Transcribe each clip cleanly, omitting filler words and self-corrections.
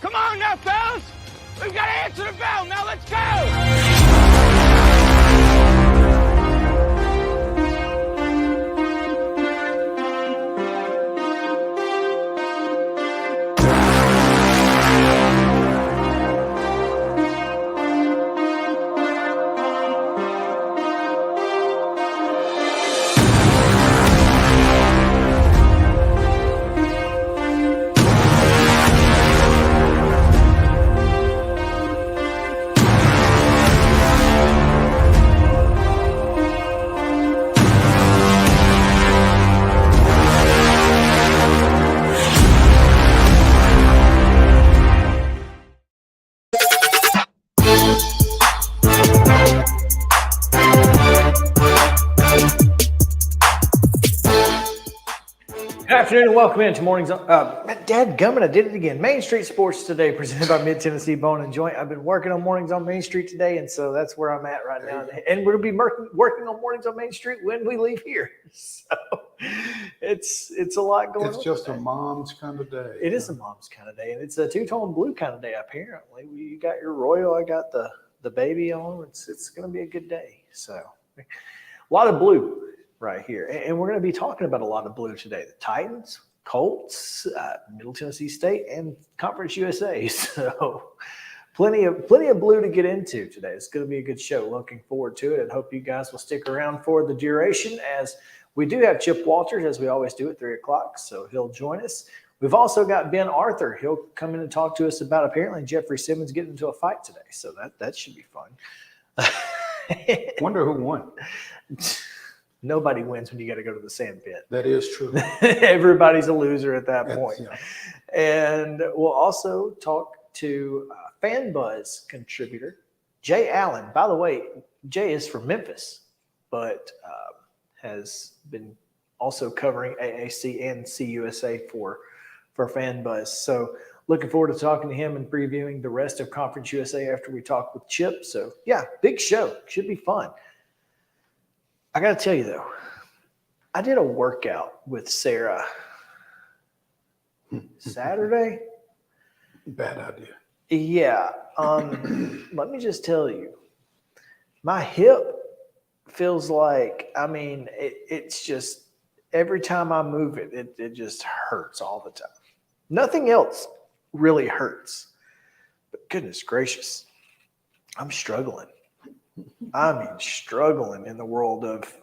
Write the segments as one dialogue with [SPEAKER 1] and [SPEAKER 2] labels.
[SPEAKER 1] Come on now, fellas! We've got to answer the bell. Now let's go!
[SPEAKER 2] Good afternoon and welcome into Mornings on Dadgummit, I did it again. Main Street Sports today, presented by Mid-Tennessee Bone and Joint. I've been working on Mornings on Main Street today, and so that's where I'm at right now. And we'll be working on Mornings on Main Street when we leave here. So it's a lot going on.
[SPEAKER 3] It's just a mom's kind of day.
[SPEAKER 2] It is a mom's kind of day, and it's a two-tone blue kind of day, apparently. You got your royal, I got the baby on. It's going to be a good day. So a lot of blue right here. And we're going to be talking about a lot of blue today. The Titans, Colts, Middle Tennessee State, and Conference USA. So plenty of blue to get into today. It's going to be a good show. Looking forward to it and hope you guys will stick around for the duration, as we do have Chip Walters, as we always do, at 3 o'clock. So he'll join us. We've also got Ben Arthur. He'll come in and talk to us about apparently Jeffrey Simmons getting into a fight today. So that should be fun.
[SPEAKER 3] Wonder who won.
[SPEAKER 2] Nobody wins when you got to go to the sand pit.
[SPEAKER 3] That is true.
[SPEAKER 2] Everybody's a loser at that point.
[SPEAKER 3] Yeah.
[SPEAKER 2] And we'll also talk to FanBuzz contributor Jay Allen. By the way, Jay is from Memphis, but has been also covering AAC and CUSA for FanBuzz. So looking forward to talking to him and previewing the rest of Conference USA after we talk with Chip. So yeah, big show. Should be fun. I got to tell you, though, I did a workout with Sarah Saturday.
[SPEAKER 3] Bad idea.
[SPEAKER 2] Yeah. Let me just tell you, my hip feels like, it's just every time I move it, it just hurts all the time. Nothing else really hurts. But goodness gracious, I'm struggling. Struggling in the world of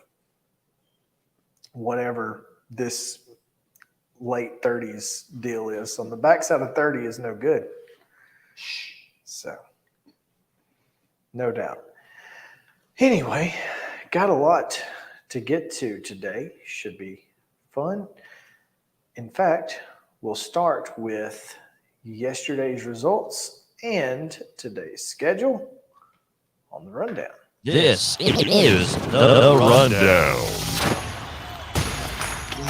[SPEAKER 2] whatever this late 30s deal is. On the backside of 30 is no good. So, no doubt. Anyway, got a lot to get to today. Should be fun. In fact, we'll start with yesterday's results and today's schedule on the rundown.
[SPEAKER 4] This is the rundown.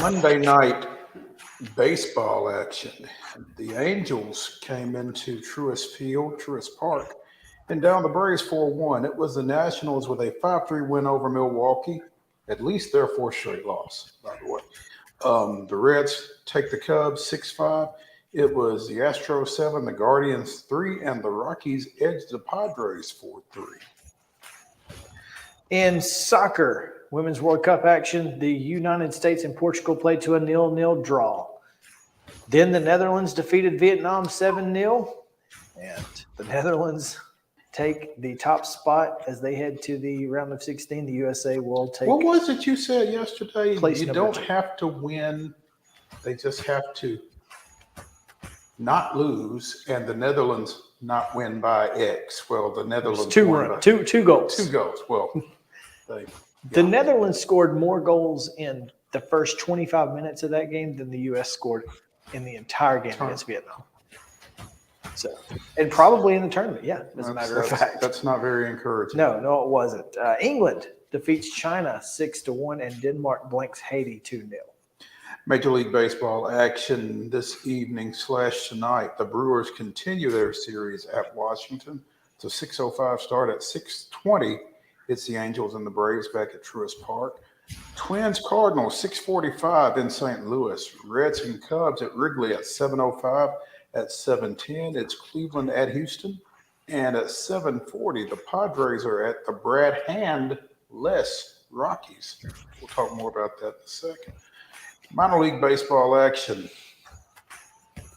[SPEAKER 3] Monday night baseball action. The Angels came into Truist Park and down the Braves 4-1. It was the Nationals with a 5-3 win over Milwaukee, at least their fourth straight loss, by the way. The Reds take the Cubs 6-5. It was the Astros 7, the Guardians 3, and the Rockies edged the Padres 4-3.
[SPEAKER 2] In soccer, Women's World Cup action, the United States and Portugal played to a 0-0 draw. Then the Netherlands defeated Vietnam 7-0, And the Netherlands take the top spot as they head to the round of 16. The USA will take.
[SPEAKER 3] What was it you said yesterday?
[SPEAKER 2] Place
[SPEAKER 3] You
[SPEAKER 2] number
[SPEAKER 3] don't
[SPEAKER 2] 2.
[SPEAKER 3] have to win. They just have to not lose, and the Netherlands not win by X. Well, the Netherlands
[SPEAKER 2] two
[SPEAKER 3] won by
[SPEAKER 2] two goals.
[SPEAKER 3] 2 goals. Well,
[SPEAKER 2] The Netherlands scored more goals in the first 25 minutes of that game than the U.S. scored in the entire game against Vietnam. So, and probably in the tournament, yeah, as a matter of fact.
[SPEAKER 3] That's not very encouraging.
[SPEAKER 2] No, it wasn't. England defeats China 6-1, and Denmark blanks Haiti 2-0.
[SPEAKER 3] Major League Baseball action this evening / tonight. The Brewers continue their series at Washington. It's a 6:05 start. At 6:20, it's the Angels and the Braves back at Truist Park. Twins Cardinals 6:45 in St. Louis. Reds and Cubs at Wrigley at 7:05. At 7:10, it's Cleveland at Houston. And at 7:40, the Padres are at the Brad Hand-less Rockies. We'll talk more about that in a second. Minor league baseball action.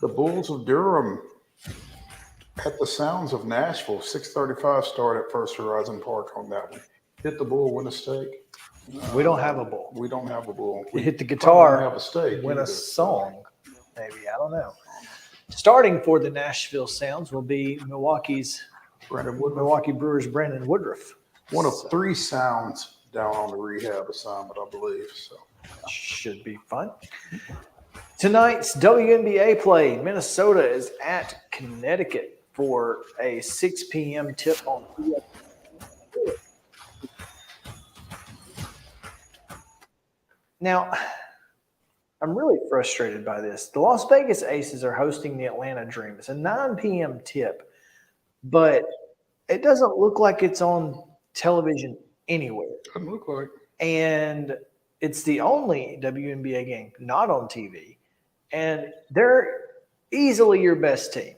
[SPEAKER 3] The Bulls of Durham at the Sounds of Nashville. 6:35 start at First Horizon Park on that one. Hit the bull, win a steak.
[SPEAKER 2] We don't have a bull.
[SPEAKER 3] We don't have a bull.
[SPEAKER 2] We hit the
[SPEAKER 3] probably
[SPEAKER 2] guitar,
[SPEAKER 3] don't have a steak
[SPEAKER 2] win a
[SPEAKER 3] either.
[SPEAKER 2] song, maybe. I don't know. Starting for the Nashville Sounds will be Milwaukee Brewers' Brandon Woodruff.
[SPEAKER 3] One of 3 Sounds down on the rehab assignment, I believe. So
[SPEAKER 2] Should be fun. Tonight's WNBA play, Minnesota is at Connecticut for a 6 p.m. tip on ESPN. Now, I'm really frustrated by this. The Las Vegas Aces are hosting the Atlanta Dream. It's a 9 p.m. tip, but it doesn't look like it's on television anywhere.
[SPEAKER 3] doesn't look like.
[SPEAKER 2] And it's the only WNBA game not on TV. And they're easily your best team.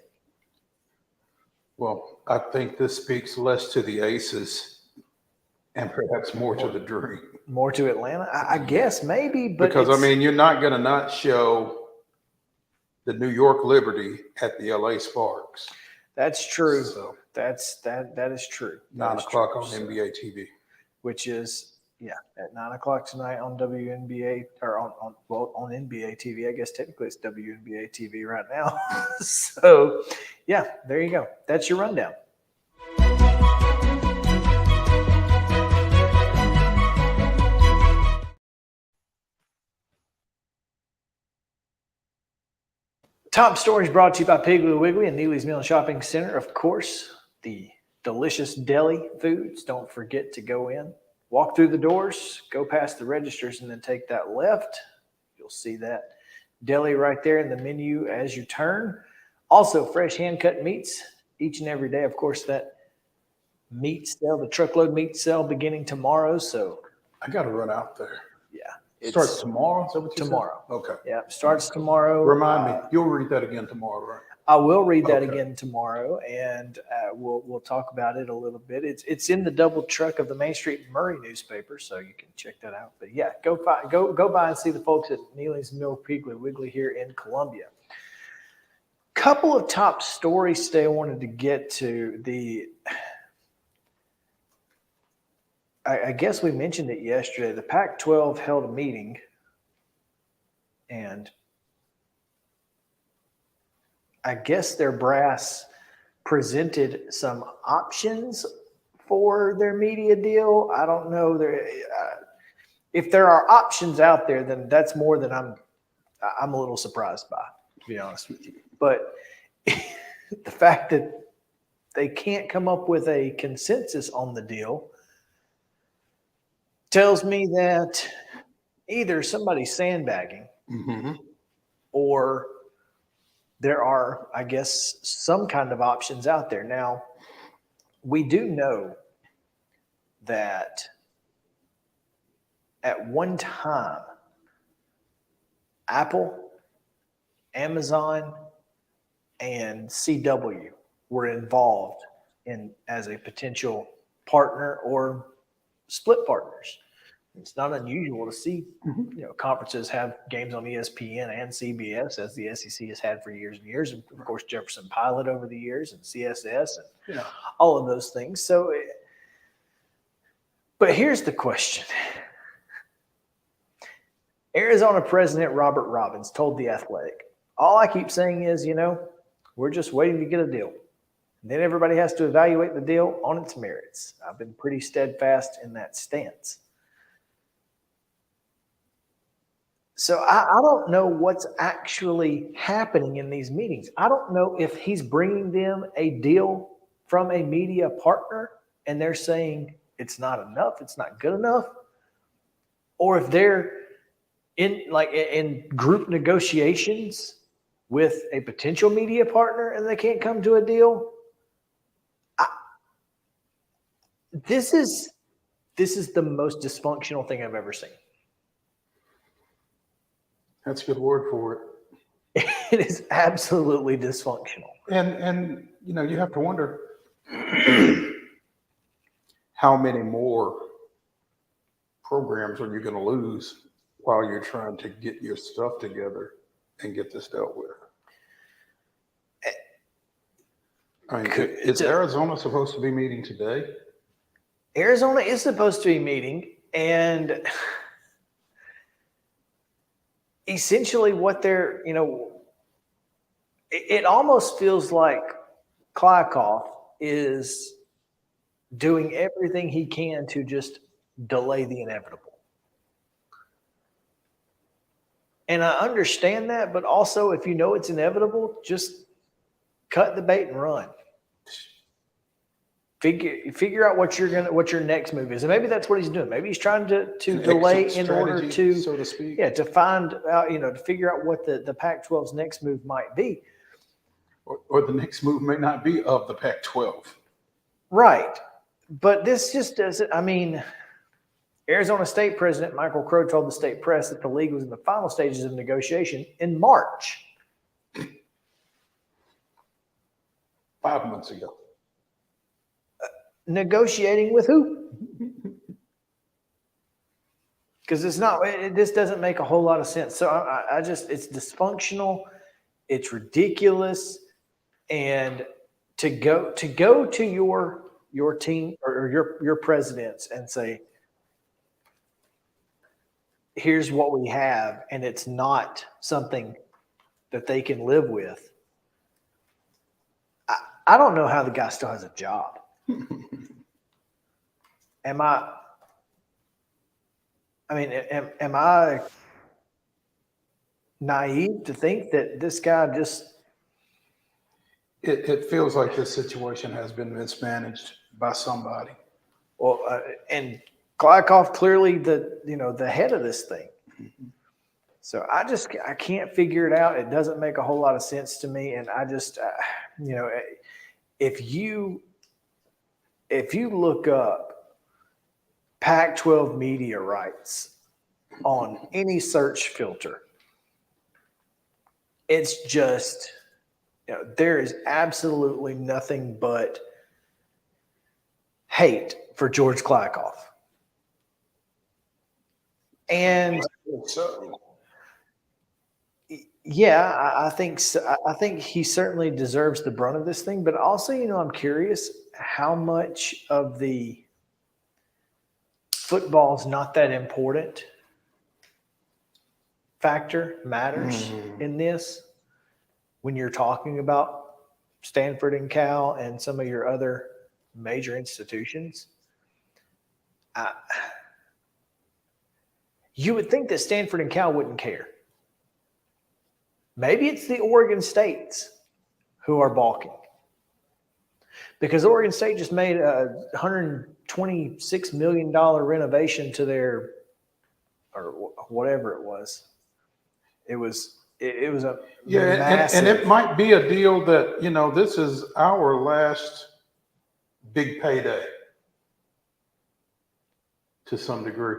[SPEAKER 3] Well, I think this speaks less to the Aces and perhaps more to the Dream.
[SPEAKER 2] More to Atlanta? I guess maybe, but
[SPEAKER 3] Because, I mean, you're not going to not show the New York Liberty at the LA Sparks.
[SPEAKER 2] that's true.
[SPEAKER 3] So,
[SPEAKER 2] That is true.
[SPEAKER 3] 9
[SPEAKER 2] That is
[SPEAKER 3] o'clock
[SPEAKER 2] true.
[SPEAKER 3] on
[SPEAKER 2] So,
[SPEAKER 3] NBA TV.
[SPEAKER 2] which is at 9 o'clock tonight on WNBA or on NBA TV. I guess technically it's WNBA TV right now. So yeah, there you go. That's your rundown. Top stories brought to you by Piggly Wiggly and Neely's Meal and Shopping Center. Of course, the delicious deli foods. Don't forget to go in, walk through the doors, go past the registers, and then take that left. You'll see that deli right there in the menu as you turn. Also, fresh hand-cut meats each and every day. Of course, that meat sale, the truckload meat sale beginning tomorrow. So,
[SPEAKER 3] I got to run out there.
[SPEAKER 2] yeah.
[SPEAKER 3] It starts tomorrow? Is that what you said?
[SPEAKER 2] Tomorrow.
[SPEAKER 3] Okay.
[SPEAKER 2] Yeah, starts tomorrow.
[SPEAKER 3] Remind me. You'll read that again tomorrow, right?
[SPEAKER 2] I will read that
[SPEAKER 3] Okay.
[SPEAKER 2] again tomorrow, and we'll talk about it a little bit. It's in the double truck of the Main Street Murray newspaper, so you can check that out. But yeah, go by and see the folks at Neely's Mill Piggly Wiggly here in Columbia. Couple of top stories today I wanted to get to. I guess we mentioned it yesterday. The Pac-12 held a meeting, and I guess their brass presented some options for their media deal. I don't know. If there are options out there, then that's more than I'm a little surprised by, to be honest with you. But the fact that they can't come up with a consensus on the deal tells me that either somebody's sandbagging
[SPEAKER 3] Mm-hmm.
[SPEAKER 2] or there are, I guess, some kind of options out there. Now, we do know that at one time, Apple, Amazon, and CW were involved in as a potential partner or split partners It's not unusual to see, conferences have games on ESPN and CBS, as the SEC has had for years and years, and of course Jefferson Pilot over the years, and CSS, and all of those things. So, but here's the question. Arizona President Robert Robbins told The Athletic, all I keep saying is, we're just waiting to get a deal. And then everybody has to evaluate the deal on its merits. I've been pretty steadfast in that stance. So I don't know what's actually happening in these meetings. I don't know if he's bringing them a deal from a media partner and they're saying it's not enough, it's not good enough, or if they're in group negotiations with a potential media partner and they can't come to a deal. This is the most dysfunctional thing I've ever seen.
[SPEAKER 3] That's a good word for it.
[SPEAKER 2] It is absolutely dysfunctional.
[SPEAKER 3] And you have to wonder how many more programs are you going to lose while you're trying to get your stuff together and get this dealt with. I mean, is Arizona supposed to be meeting today?
[SPEAKER 2] Arizona is supposed to be meeting, and essentially what they're, it almost feels like Kliavkoff is doing everything he can to just delay the inevitable. And I understand that, but also if you know it's inevitable, just cut the bait and run. Figure out what your next move is, and maybe that's what he's doing. Maybe he's trying to delay in order to,
[SPEAKER 3] so to speak.
[SPEAKER 2] to find out, to figure out what the Pac-12's next move might be.
[SPEAKER 3] Or the next move may not be of the Pac-12.
[SPEAKER 2] Right, but this just doesn't. I mean, Arizona State President Michael Crow told the state press that the league was in the final stages of negotiation in March.
[SPEAKER 3] 5 months ago.
[SPEAKER 2] Negotiating with who? Because this doesn't make a whole lot of sense. So I just, it's dysfunctional, it's ridiculous, and to go to your team or your presidents and say, here's what we have, and it's not something that they can live with. I don't know how the guy still has a job. Am I naive to think that this guy just...
[SPEAKER 3] It feels like this situation has been mismanaged by somebody.
[SPEAKER 2] Well, and Kliavkoff clearly the head of this thing. So I can't figure it out. It doesn't make a whole lot of sense to me. And I just, if you look up Pac-12 media rights on any search filter, it's just, there is absolutely nothing but hate for George Kliavkoff. And yeah, I think so. I think he certainly deserves the brunt of this thing. But also, I'm curious how much of the football's not that important factor matters in this when you're talking about Stanford and Cal and some of your other major institutions. You would think that Stanford and Cal wouldn't care. Maybe it's the Oregon States who are balking. Because Oregon State just made a $126 million renovation to their, or whatever it was. It was a massive.
[SPEAKER 3] And it might be a deal that, this is our last big payday to some degree.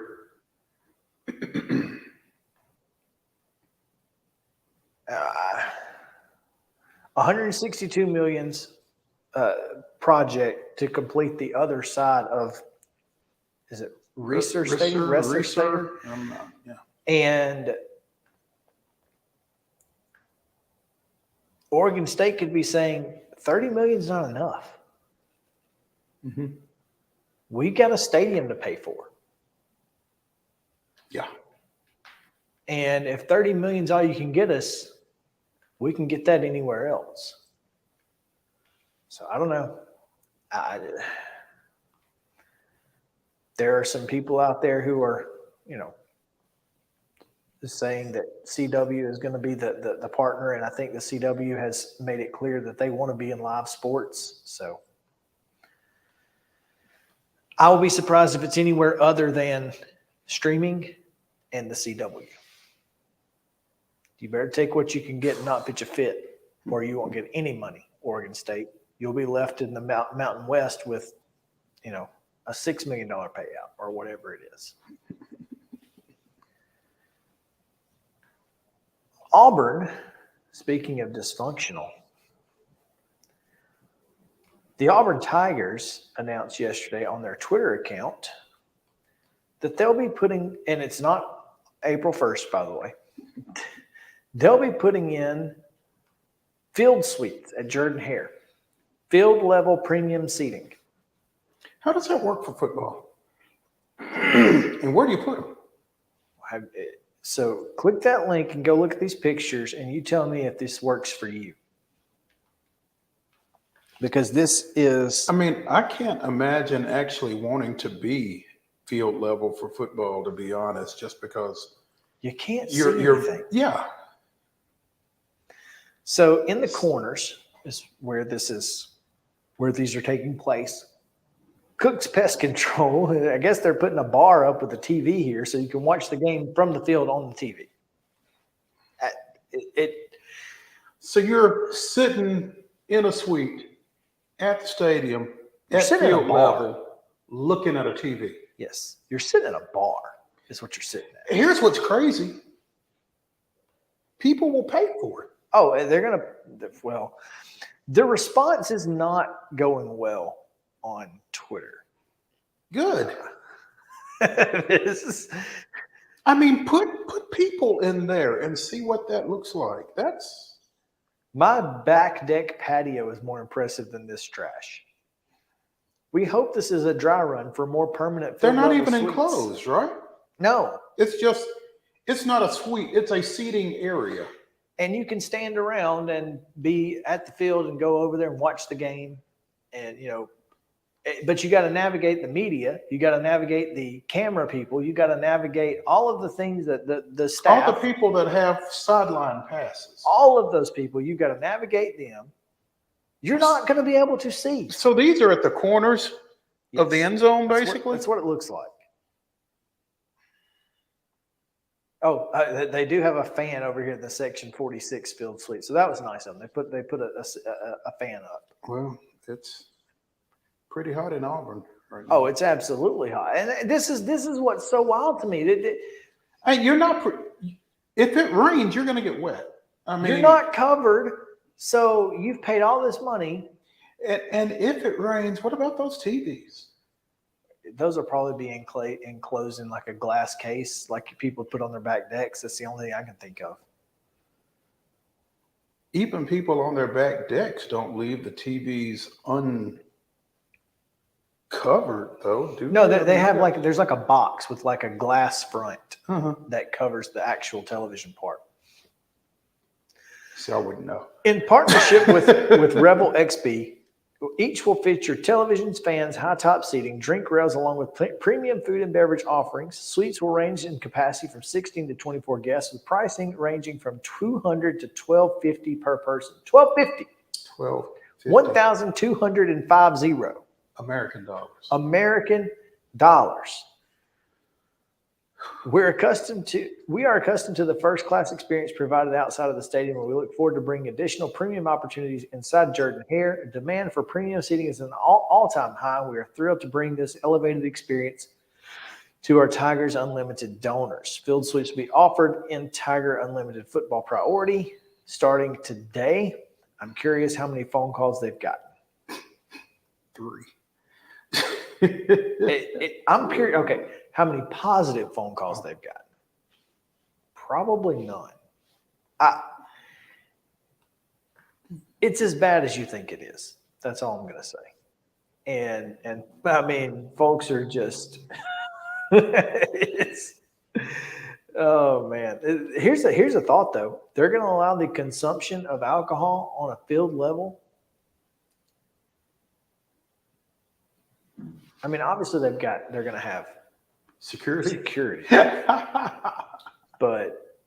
[SPEAKER 2] $162 million project to complete the other side of, is it Reser Stadium, Wrestler Stadium.
[SPEAKER 3] I'm not, yeah.
[SPEAKER 2] And Oregon State could be saying 30 million is not enough.
[SPEAKER 3] Mm-hmm.
[SPEAKER 2] We got a stadium to pay for.
[SPEAKER 3] Yeah.
[SPEAKER 2] And if 30 million is all you can get us, we can get that anywhere else. So I don't know. There are some people out there who are, saying that CW is going to be the partner, and I think the CW has made it clear that they want to be in live sports. So I will be surprised if it's anywhere other than streaming and the CW. You better take what you can get and not pitch a fit, or you won't get any money, Oregon State. You'll be left in the Mountain West with, a $6 million payout or whatever it is. Auburn, speaking of dysfunctional, the Auburn Tigers announced yesterday on their Twitter account that they'll be putting, and it's not April 1st, by the way, they'll be putting in field suites at Jordan-Hare, field level premium seating.
[SPEAKER 3] How does that work for football? And where do you put them?
[SPEAKER 2] So click that link and go look at these pictures, and you tell me if this works for you. Because this is...
[SPEAKER 3] I can't imagine actually wanting to be field level for football, to be honest, just because
[SPEAKER 2] you can't see anything.
[SPEAKER 3] Yeah.
[SPEAKER 2] So in the corners is where these are taking place. Cook's Pest Control, I guess they're putting a bar up with a TV here so you can watch the game from the field on the TV.
[SPEAKER 3] So you're sitting in a suite at the stadium at
[SPEAKER 2] sitting in a
[SPEAKER 3] field
[SPEAKER 2] bar.
[SPEAKER 3] level looking at a TV.
[SPEAKER 2] Yes, you're sitting in a bar is what you're sitting at.
[SPEAKER 3] Here's what's crazy. People will pay for it.
[SPEAKER 2] Oh, they're going to – well, the response is not going well on Twitter.
[SPEAKER 3] Good.
[SPEAKER 2] Put
[SPEAKER 3] Put people in there and see what that looks like. That's
[SPEAKER 2] my back deck patio is more impressive than this trash. We hope this is a dry run for more permanent.
[SPEAKER 3] They're not even
[SPEAKER 2] suites.
[SPEAKER 3] enclosed, right?
[SPEAKER 2] No.
[SPEAKER 3] It's not a suite. It's a seating area.
[SPEAKER 2] And you can stand around and be at the field and go over there and watch the game. And, but you got to navigate the media. You got to navigate the camera people. You got to navigate all of the things that the staff.
[SPEAKER 3] All the people that have sideline passes.
[SPEAKER 2] All of those people, you got to navigate them. You're not going to be able to see.
[SPEAKER 3] So these are at the corners of the end zone, basically?
[SPEAKER 2] That's what it looks like. Oh, they do have a fan over here in the Section 46 field suite. So that was nice of them. They put a fan up.
[SPEAKER 3] Well, it's pretty hot in Auburn right now.
[SPEAKER 2] Oh, it's absolutely hot. And this is what's so wild to me.
[SPEAKER 3] Hey, you're not if it rains, you're going to get wet.
[SPEAKER 2] You're not covered, so you've paid all this money.
[SPEAKER 3] And if it rains, what about those TVs?
[SPEAKER 2] Those will probably be enclosed in like a glass case, like people put on their back decks. That's the only thing I can think of.
[SPEAKER 3] Even people on their back decks don't leave the TVs uncovered, though.
[SPEAKER 2] No, they have there's like a box with like a glass front that covers the actual television part.
[SPEAKER 3] See, I wouldn't know.
[SPEAKER 2] In partnership with Rebel XB, each will feature televisions, fans, high top seating, drink rails, along with premium food and beverage offerings. Suites will range in capacity from 16 to 24 guests, with pricing ranging from $200 to $1,250 per person. $1,250. $1,250.
[SPEAKER 3] American dollars.
[SPEAKER 2] American dollars. We are accustomed to the first class experience provided outside of the stadium, and we look forward to bringing additional premium opportunities inside Jordan-Hare. Demand for premium seating is an all-time high. We are thrilled to bring this elevated experience to our Tigers Unlimited donors. Field suites will be offered in Tiger Unlimited Football Priority starting today. I'm curious how many phone calls they've gotten.
[SPEAKER 3] 3.
[SPEAKER 2] I'm curious. Okay. how many positive phone calls they've gotten? Probably none. It's as bad as you think it is. That's all I'm going to say. And I mean, folks are just, oh man. Here's a thought though. They're going to allow the consumption of alcohol on a field level. I mean, obviously they're going to have security. But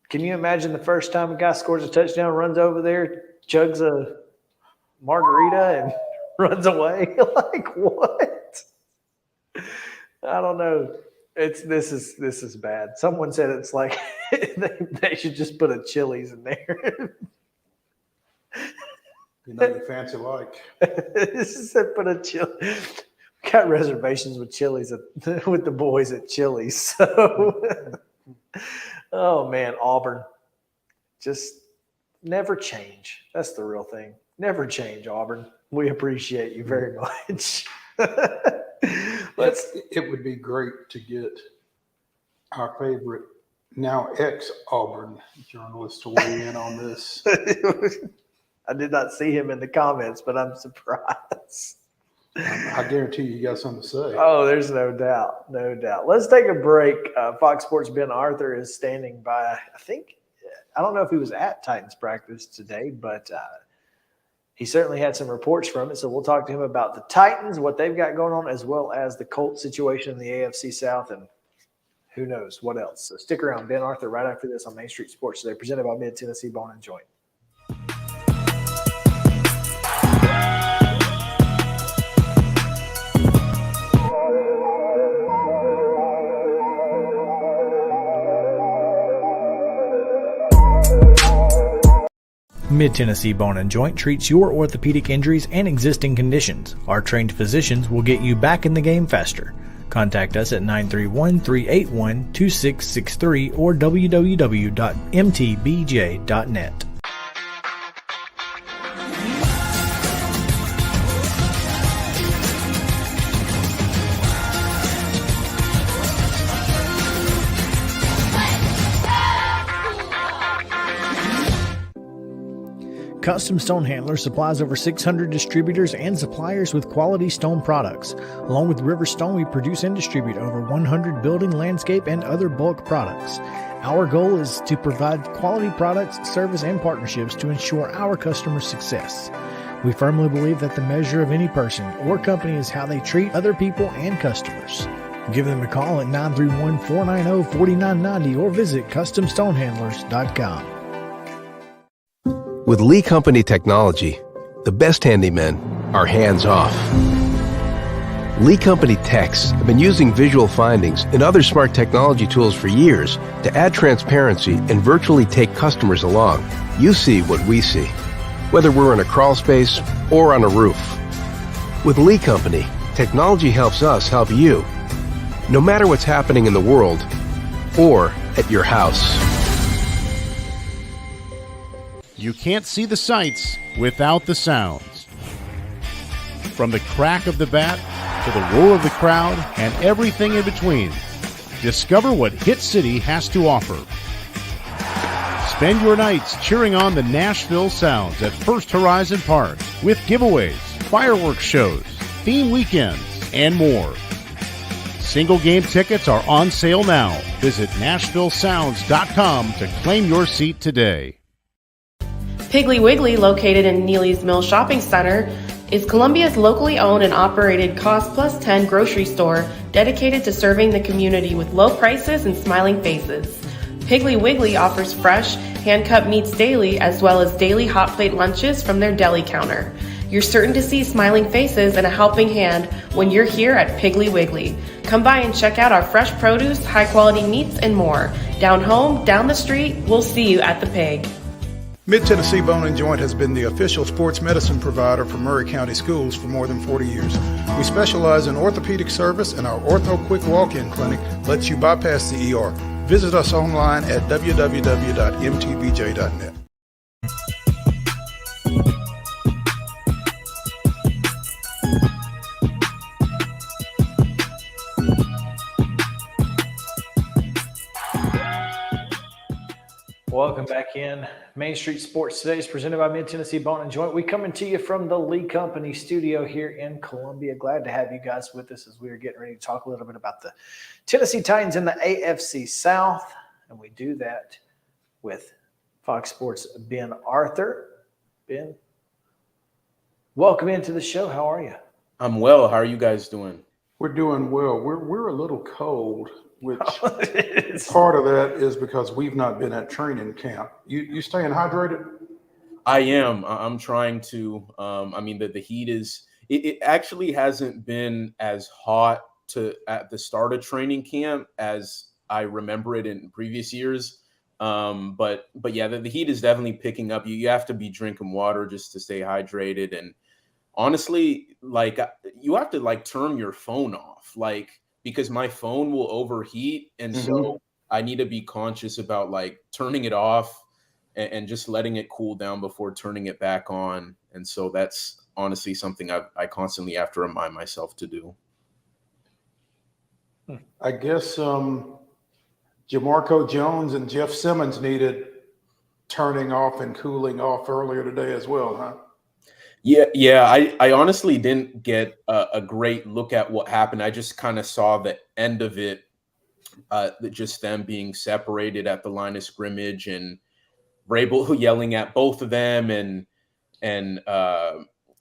[SPEAKER 2] can you imagine the first time a guy scores a touchdown, runs over there, chugs a margarita and runs away? Like what? I don't know. This is bad. Someone said it's like they should just put a Chili's in there.
[SPEAKER 3] You know, you fancy like.
[SPEAKER 2] This said put a Chili. Got reservations with Chili's with the boys at Chili's. So, oh man, Auburn, just never change. That's the real thing. Never change, Auburn. We appreciate you very much.
[SPEAKER 3] It would be great to get our favorite, now ex-Auburn journalist to weigh in on this.
[SPEAKER 2] I did not see him in the comments, but I'm surprised.
[SPEAKER 3] I guarantee you got something to say.
[SPEAKER 2] Oh, there's no doubt. No doubt. Let's take a break. Fox Sports' Ben Arthur is standing by. I don't know if he was at Titans practice today, but he certainly had some reports from it. So we'll talk to him about the Titans, what they've got going on, as well as the Colts situation in the AFC South, and who knows what else. So stick around. Ben Arthur right after this on Main Street Sports Today, presented by Mid-Tennessee Bone and Joint.
[SPEAKER 5] Mid-Tennessee Bone and Joint treats your orthopedic injuries and existing conditions. Our trained physicians will get you back in the game faster. Contact us at 931-381-2663 or www.mtbj.net. Custom Stone Handlers supplies over 600 distributors and suppliers with quality stone products. Along with River Stone, we produce and distribute over 100 building, landscape, and other bulk products. Our goal is to provide quality products, service, and partnerships to ensure our customers' success. We firmly believe that the measure of any person or company is how they treat other people and customers. Give them a call at 931-490-4990 or visit CustomStonehandlers.com.
[SPEAKER 6] With Lee Company technology, the best handymen are hands-off. Lee Company techs have been using visual findings and other smart technology tools for years to add transparency and virtually take customers along. You see what we see, whether we're in a crawl space or on a roof. With Lee Company, technology helps us help you, no matter what's happening in the world or at your house.
[SPEAKER 7] You can't see the sights without the sounds. From the crack of the bat to the roar of the crowd and everything in between, discover what Hit City has to offer. Spend your nights cheering on the Nashville Sounds at First Horizon Park with giveaways, fireworks shows, theme weekends, and more. Single game tickets are on sale now. Visit NashvilleSounds.com to claim your seat today.
[SPEAKER 8] Piggly Wiggly, located in Neely's Mill Shopping Center, is Columbia's locally owned and operated Cost Plus 10 grocery store dedicated to serving the community with low prices and smiling faces. Piggly Wiggly offers fresh, hand-cut meats daily, as well as daily hot plate lunches from their deli counter. You're certain to see smiling faces and a helping hand when you're here at Piggly Wiggly. Come by and check out our fresh produce, high-quality meats, and more. Down home, down the street, we'll see you at the Pig.
[SPEAKER 3] Mid-Tennessee Bone and Joint has been the official sports medicine provider for Murray County Schools for more than 40 years. We specialize in orthopedic service, and our Ortho Quick Walk-In Clinic lets you bypass the ER. Visit us online at www.mtbj.net.
[SPEAKER 2] Welcome back in. Main Street Sports Today is presented by Mid-Tennessee Bone and Joint. We coming to you from the Lee Company studio here in Columbia. Glad to have you guys with us as we are getting ready to talk a little bit about the Tennessee Titans in the AFC South. And we do that with Fox Sports' Ben Arthur. Ben, welcome into the show. How are you?
[SPEAKER 9] I'm well. How are you guys doing?
[SPEAKER 3] We're doing well. We're a little cold, which part of that is because we've not been at training camp. You staying hydrated?
[SPEAKER 9] I am. I'm trying to. I mean, the heat is. It actually hasn't been as hot at the start of training camp as I remember it in previous years. But yeah, the heat is definitely picking up. You have to be drinking water just to stay hydrated. And honestly, like you have to like turn your phone off, like because my phone will overheat, and so I need to be conscious about like turning it off and just letting it cool down before turning it back on. And so that's honestly something I constantly have to remind myself to do.
[SPEAKER 3] I guess Jamarco Jones and Jeff Simmons needed turning off and cooling off earlier today as well, huh?
[SPEAKER 9] Yeah. I honestly didn't get a great look at what happened. I just kind of saw the end of it, just them being separated at the line of scrimmage and Vrabel yelling at both of them, and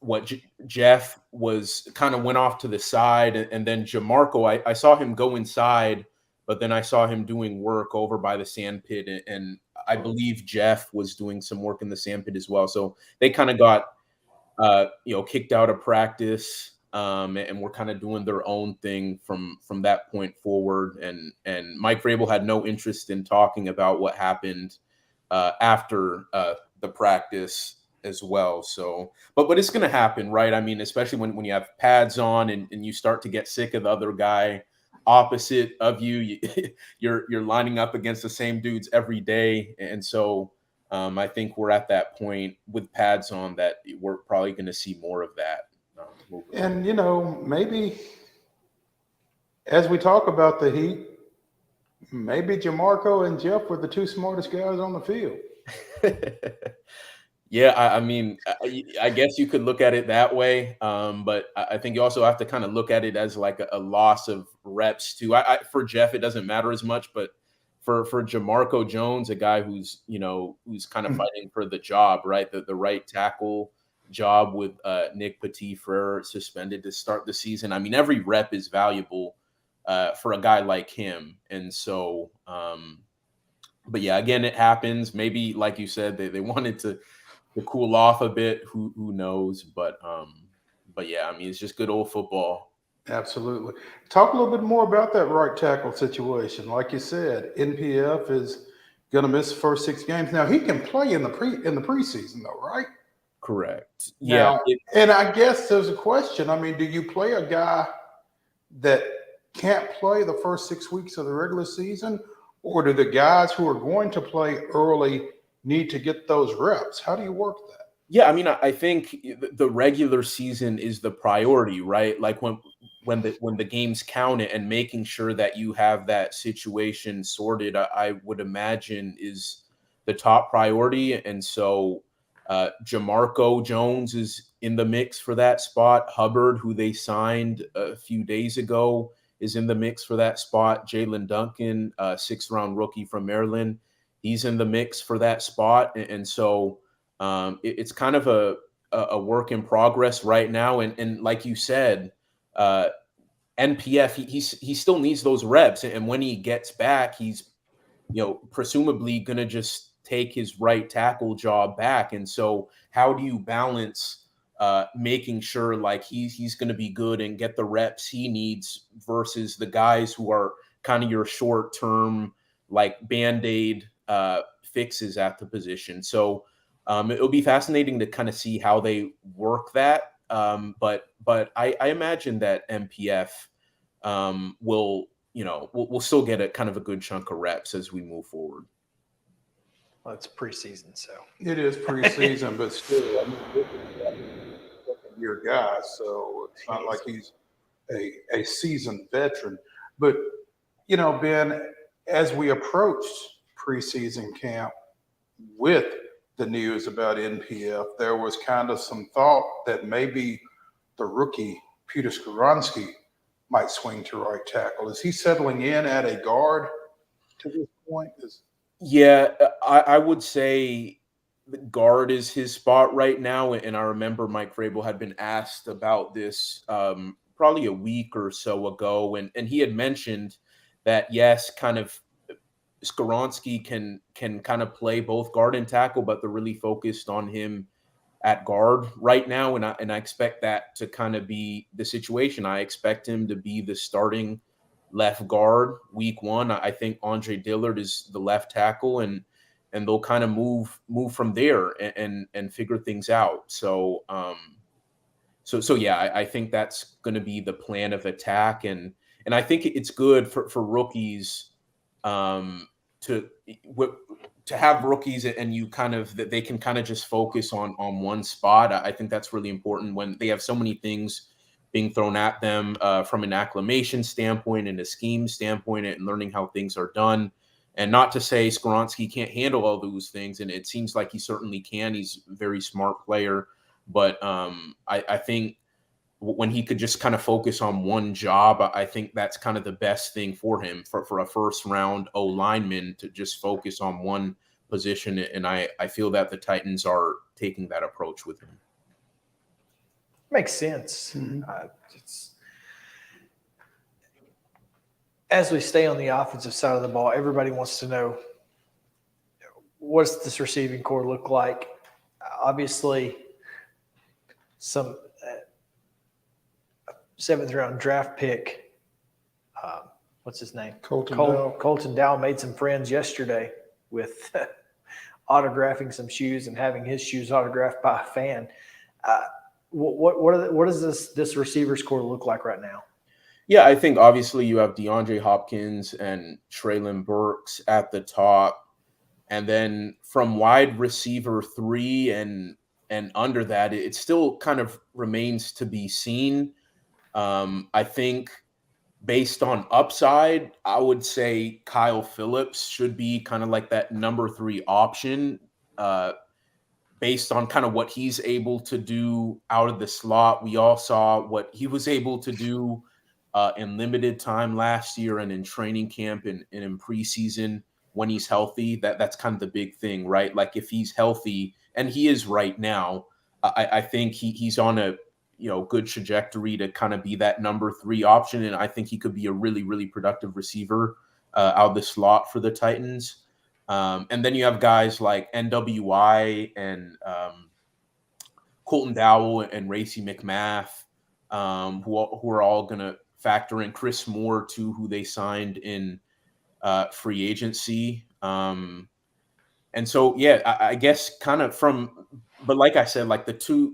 [SPEAKER 9] what Jeff was kind of went off to the side, and then Jamarco, I saw him go inside, but then I saw him doing work over by the sand pit, and I believe Jeff was doing some work in the sand pit as well. So they kind of got kicked out of practice, and were kind of doing their own thing from that point forward. And Mike Vrabel had no interest in talking about what happened after the practice as well. So, but it's going to happen, right? I mean, especially when you have pads on and you start to get sick of the other guy opposite of you, you're lining up against the same dudes every day. And so I think we're at that point with pads on that we're probably going to see more of that.
[SPEAKER 3] And, maybe as we talk about the Heat, maybe Jamarco and Jeff were the two smartest guys on the field.
[SPEAKER 9] Yeah, I mean, I guess you could look at it that way, but I think you also have to kind of look at it as like a loss of reps too. For Jeff, it doesn't matter as much, but for Jamarco Jones, a guy who's kind of fighting for the job, right, the right tackle job with Nick Petit-Frere suspended to start the season. I mean, every rep is valuable for a guy like him, and so, but yeah, again, it happens. Maybe, like you said, they wanted to cool off a bit. Who knows? But yeah, I mean, it's just good old football.
[SPEAKER 3] Absolutely. Talk a little bit more about that right tackle situation. Like you said, NPF is going to miss the first 6 games. Now he can play in the preseason, though, right?
[SPEAKER 9] Correct.
[SPEAKER 3] Now,
[SPEAKER 9] Yeah.
[SPEAKER 3] And I guess there's a question. I mean, do you play a guy that can't play the first 6 weeks of the regular season, or do the guys who are going to play early need to get those reps? How do you work that?
[SPEAKER 9] Yeah, I mean, I think the regular season is the priority, right? Like when the games count it, and making sure that you have that situation sorted, I would imagine is the top priority. And so Jamarco Jones is in the mix for that spot. Hubbard, who they signed a few days ago, is in the mix for that spot. Jalen Duncan, 6th-round rookie from Maryland, he's in the mix for that spot. And so it's kind of a work in progress right now. And like you said, NPF, he still needs those reps. And when he gets back, he's, presumably going to just take his right tackle job back. And so how do you balance making sure like he's going to be good and get the reps he needs versus the guys who are kind of your short-term, like Band-Aid fixes at the position. So it'll be fascinating to kind of see how they work that. But I imagine that MPF will still get a kind of a good chunk of reps as we move forward.
[SPEAKER 2] Well, it's preseason, so
[SPEAKER 3] it is preseason, but still, I mean, second-year guy, so it's not like he's a seasoned veteran. But Ben, as we approached preseason camp, with the news about NPF, there was kind of some thought that maybe the rookie Peter Skoronski might swing to right tackle. Is he settling in at a guard to this point?
[SPEAKER 9] Yeah, I would say the guard is his spot right now. And I remember Mike Vrabel had been asked about this probably a week or so ago. And he had mentioned that, yes, kind of Skoronski can kind of play both guard and tackle, but they're really focused on him at guard right now. And I expect that to kind of be the situation. I expect him to be the starting left guard week one. I think Andre Dillard is the left tackle, and they'll kind of move from there and figure things out. So yeah, I think that's going to be the plan of attack, and I think it's good for rookies to have rookies and you kind of that they can kind of just focus on one spot. I think that's really important when they have so many things being thrown at them from an acclimation standpoint and a scheme standpoint and learning how things are done. And not to say Skoronski can't handle all those things, and it seems like he certainly can. He's a very smart player, but I think when he could just kind of focus on one job, I think that's kind of the best thing for him for a first round O lineman to just focus on one position. And I feel that the Titans are taking that approach with him.
[SPEAKER 2] Makes sense. As we stay on the offensive side of the ball, everybody wants to know, what does this receiving core look like? Obviously, some seventh round draft pick. What's his name? Colton Dowell made some friends yesterday with autographing some shoes and having his shoes autographed by a fan. What does this receivers core look like right now?
[SPEAKER 9] Yeah, I think obviously you have DeAndre Hopkins and Treylon Burks at the top. And then from wide receiver 3 and under that, it still kind of remains to be seen. I think based on upside, I would say Kyle Phillips should be kind of like that number 3 option based on kind of what he's able to do out of the slot. We all saw what he was able to do in limited time last year and in training camp and in preseason when he's healthy. That's kind of the big thing, right? Like if he's healthy, and he is right now, I think he's on a good trajectory to kind of be that number 3 option. And I think he could be a really, really productive receiver out of the slot for the Titans. And then you have guys like NWI and Colton Dowell and Racey McMath, who are all going to factor in. Chris Moore, too, who they signed in free agency. And so, yeah, I guess kind of but like I said, like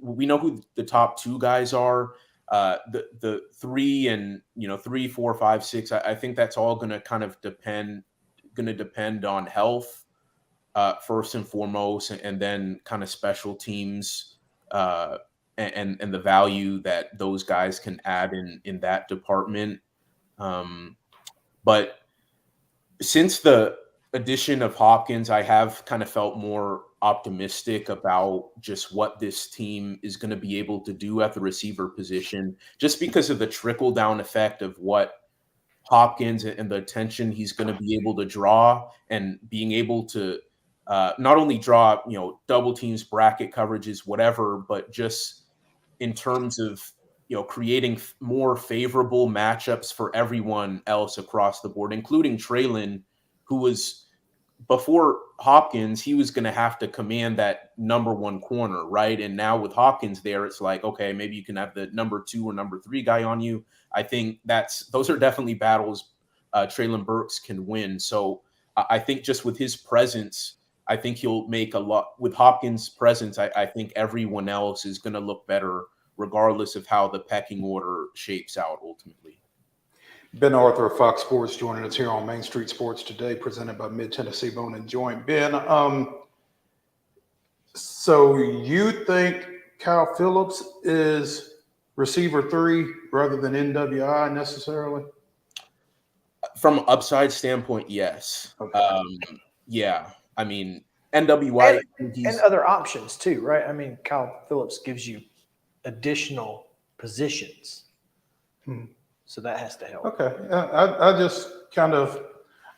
[SPEAKER 9] we know who the top 2 guys are. The 3 and 3, 4, 5, 6. I think that's all going to kind of depend on health first and foremost, and then kind of special teams and the value that those guys can add in that department. But since the addition of Hopkins, I have kind of felt more optimistic about just what this team is going to be able to do at the receiver position, just because of the trickle down effect of what Hopkins and the attention he's going to be able to draw, and being able to not only draw, double teams, bracket coverages, whatever, but just in terms of, creating more favorable matchups for everyone else across the board, including Treylon, who was before Hopkins, he was going to have to command that number 1 corner, right? And now with Hopkins there, it's like, okay, maybe you can have the number 2 or number 3 guy on you. I think those are definitely battles Treylon Burks can win. So I think just with his presence, I think he'll make a lot. With Hopkins' presence, I think everyone else is going to look better regardless of how the pecking order shapes out ultimately.
[SPEAKER 3] Ben Arthur of Fox Sports joining us here on Main Street Sports Today, presented by Mid-Tennessee Bone and Joint. Ben, so you think Kyle Phillips is receiver 3 rather than NWI necessarily?
[SPEAKER 9] From an upside standpoint, yes.
[SPEAKER 3] Okay.
[SPEAKER 9] Yeah. I mean, NWI
[SPEAKER 2] and other options too, right? I mean, Kyle Phillips gives you additional positions, so that has to help.
[SPEAKER 3] Okay,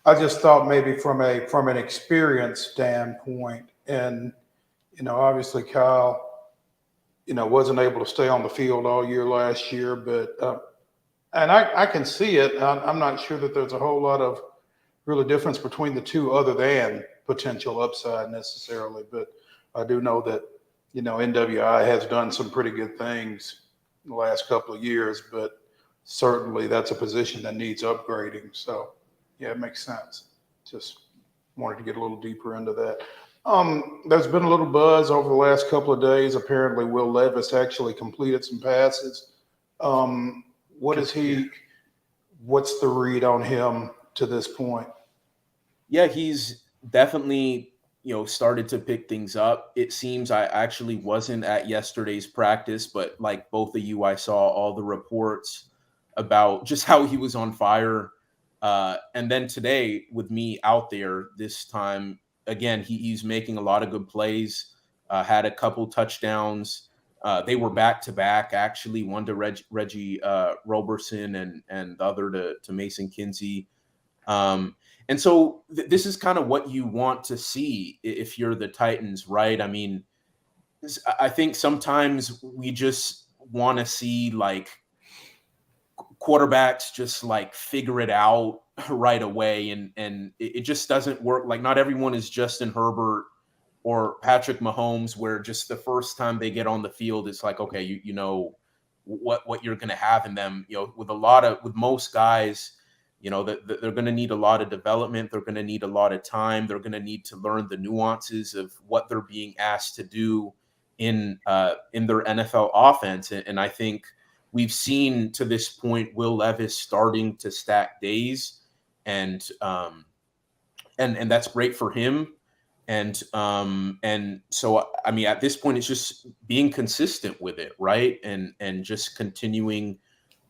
[SPEAKER 3] I just thought maybe from an experience standpoint, and obviously Kyle, wasn't able to stay on the field all year last year, but and I can see it. I'm not sure that there's a whole lot of really difference between the two, other than potential upside necessarily. But I do know that NWI has done some pretty good things in the last couple of years, but certainly that's a position that needs upgrading. So yeah, it makes sense. Just wanted to get a little deeper into that. There's been a little buzz over the last couple of days. Apparently Will Levis actually completed some passes. What's the read on him to this point?
[SPEAKER 9] Yeah, he's definitely, started to pick things up. It seems I actually wasn't at yesterday's practice, but like both of you, I saw all the reports about just how he was on fire. And then today with me out there this time, again, he's making a lot of good plays, had a couple touchdowns. They were back-to-back, actually, one to Reggie Roberson and the other to Mason Kinsey. And so this is kind of what you want to see if you're the Titans, right? I mean, I think sometimes we just want to see like quarterbacks just like figure it out right away. And it just doesn't work. Like not everyone is Justin Herbert or Patrick Mahomes, where just the first time they get on the field, it's like, okay, you know what you're going to have in them. With most guys, that they're going to need a lot of development. They're going to need a lot of time. They're going to need to learn the nuances of what they're being asked to do in their NFL offense. And I think we've seen to this point Will Levis starting to stack days, and that's great for him. And so, I mean, at this point, it's just being consistent with it, right? And just continuing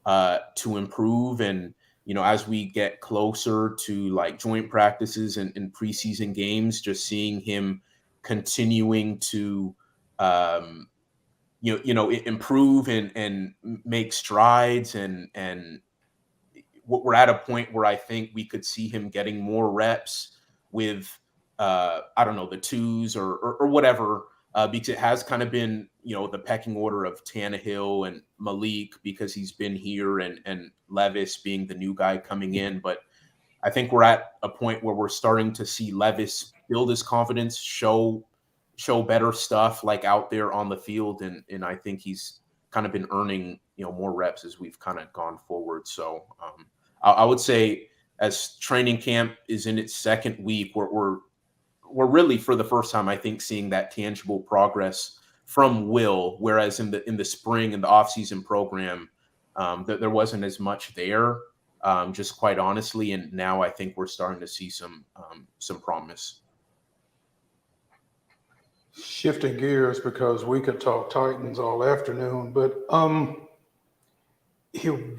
[SPEAKER 9] to improve. And, as we get closer to like joint practices and preseason games, just seeing him continuing to, improve and make strides. And we're at a point where I think we could see him getting more reps with, I don't know, the twos or whatever, because it has kind of been, the pecking order of Tannehill and Malik because he's been here and Levis being the new guy coming in. But I think we're at a point where we're starting to see Levis build his confidence, show better stuff like out there on the field. And I think he's kind of been earning, more reps as we've kind of gone forward. So I would say as training camp is in its second week, we're really for the first time, I think, seeing that tangible progress from Will, whereas in the spring and the offseason program, there wasn't as much there, just quite honestly. And now I think we're starting to see some promise.
[SPEAKER 3] Shifting gears, because we could talk Titans all afternoon, but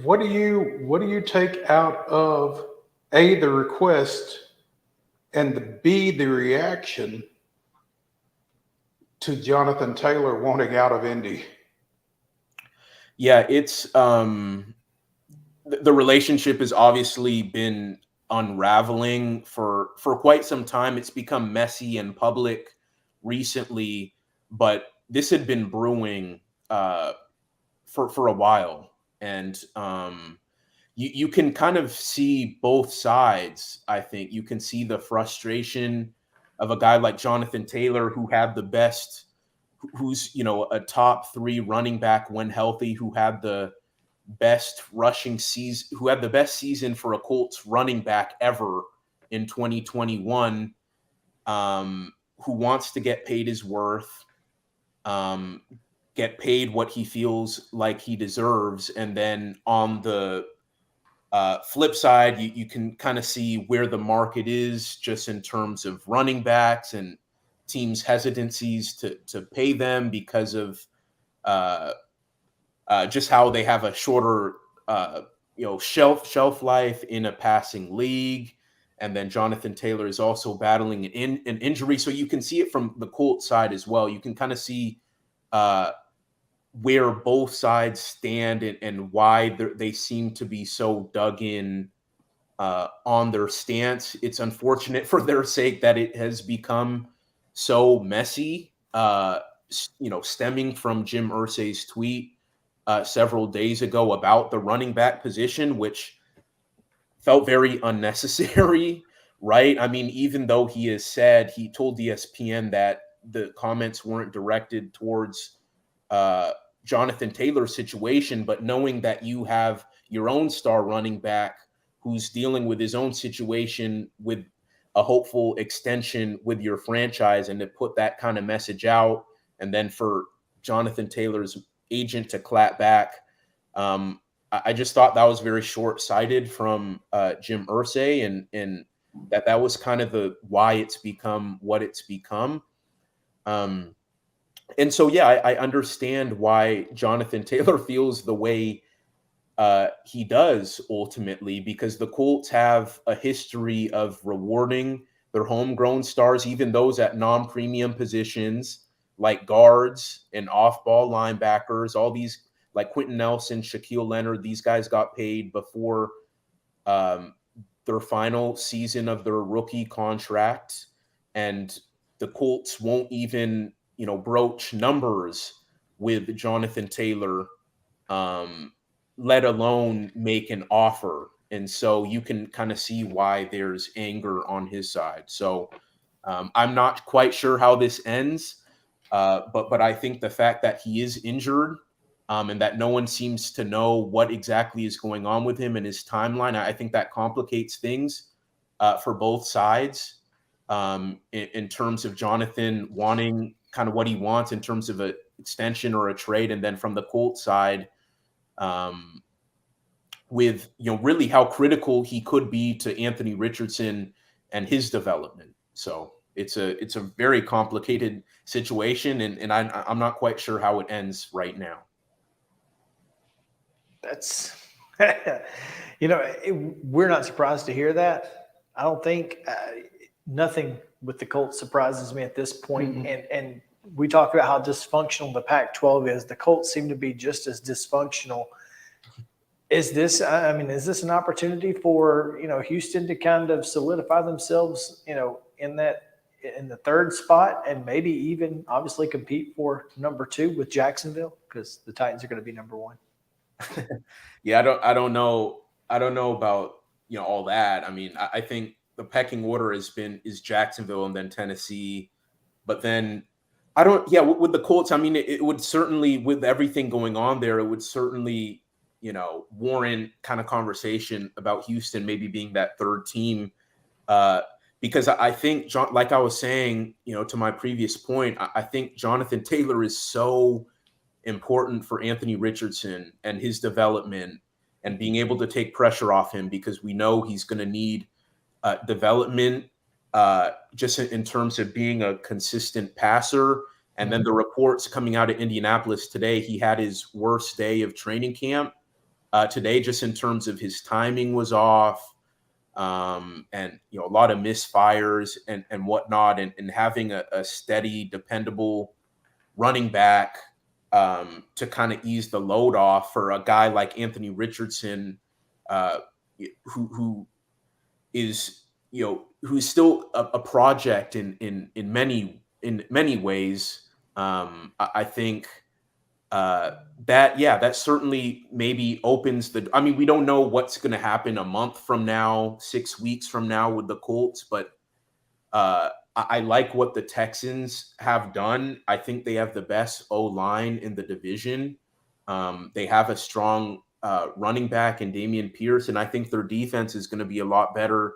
[SPEAKER 3] what do you take out of A, the request, and B, the reaction to Jonathan Taylor wanting out of Indy?
[SPEAKER 9] Yeah, it's the relationship has obviously been unraveling for quite some time. It's become messy and public recently, but this had been brewing for a while. And you can kind of see both sides. I think you can see the frustration of a guy like Jonathan Taylor, who's a top 3 running back when healthy, who had the best rushing season, who had the best season for a Colts running back ever in 2021, who wants to get paid his worth, get paid what he feels like he deserves. And then on the flip side, you can kind of see where the market is just in terms of running backs and teams' hesitancies to pay them because of just how they have a shorter shelf life in a passing league. And then Jonathan Taylor is also battling an injury. So you can see it from the Colts side as well. You can kind of see where both sides stand and why they seem to be so dug in on their stance. It's unfortunate for their sake that it has become so messy, stemming from Jim Irsay's tweet several days ago about the running back position, which felt very unnecessary, right? I mean, even though he told ESPN that the comments weren't directed towards Jonathan Taylor's situation, but knowing that you have your own star running back who's dealing with his own situation with a hopeful extension with your franchise, and to put that kind of message out, and then for Jonathan Taylor's agent to clap back, I just thought that was very short-sighted from Jim Irsay, and that was kind of why it's become what it's become. And so, yeah, I understand why Jonathan Taylor feels the way he does ultimately, because the Colts have a history of rewarding their homegrown stars, even those at non-premium positions like guards and off-ball linebackers, all these like Quentin Nelson, Shaquille Leonard. These guys got paid before their final season of their rookie contract, and the Colts won't even, broach numbers with Jonathan Taylor, let alone make an offer. And so you can kind of see why there's anger on his side. So I'm not quite sure how this ends, but I think the fact that he is injured, and that no one seems to know what exactly is going on with him and his timeline, I think that complicates things for both sides, in terms of Jonathan wanting kind of what he wants in terms of an extension or a trade, and then from the Colts side, with really how critical he could be to Anthony Richardson and his development. So it's a very complicated situation, and I'm not quite sure how it ends right now.
[SPEAKER 2] That's, we're not surprised to hear that. I don't think nothing with the Colts surprises me at this point. Mm-hmm. And we talk about how dysfunctional the Pac-12 is. The Colts seem to be just as dysfunctional. Is this an opportunity for, Houston to kind of solidify themselves, in the third spot, and maybe even obviously compete for number 2 with Jacksonville, because the Titans are going to be number 1.
[SPEAKER 9] Yeah, I don't know about all that. I mean, I think the pecking order is Jacksonville and then Tennessee, but then with the Colts, I mean, it would certainly, with everything going on there, it would certainly warrant kind of conversation about Houston maybe being that third team, because I think like I was saying, to my previous point, I think Jonathan Taylor is so important for Anthony Richardson and his development and being able to take pressure off him, because we know he's going to need development just in terms of being a consistent passer. And then the reports coming out of Indianapolis today, he had his worst day of training camp today, just in terms of his timing was off, and a lot of misfires and whatnot, and having a steady, dependable running back to kind of ease the load off for a guy like Anthony Richardson, who is, who's still a project in many ways. I think that certainly maybe opens we don't know what's going to happen a month from now, 6 weeks from now with the Colts, but I like what the Texans have done. I think they have the best O-line in the division. They have a strong running back in Dameon Pierce, and I think their defense is going to be a lot better,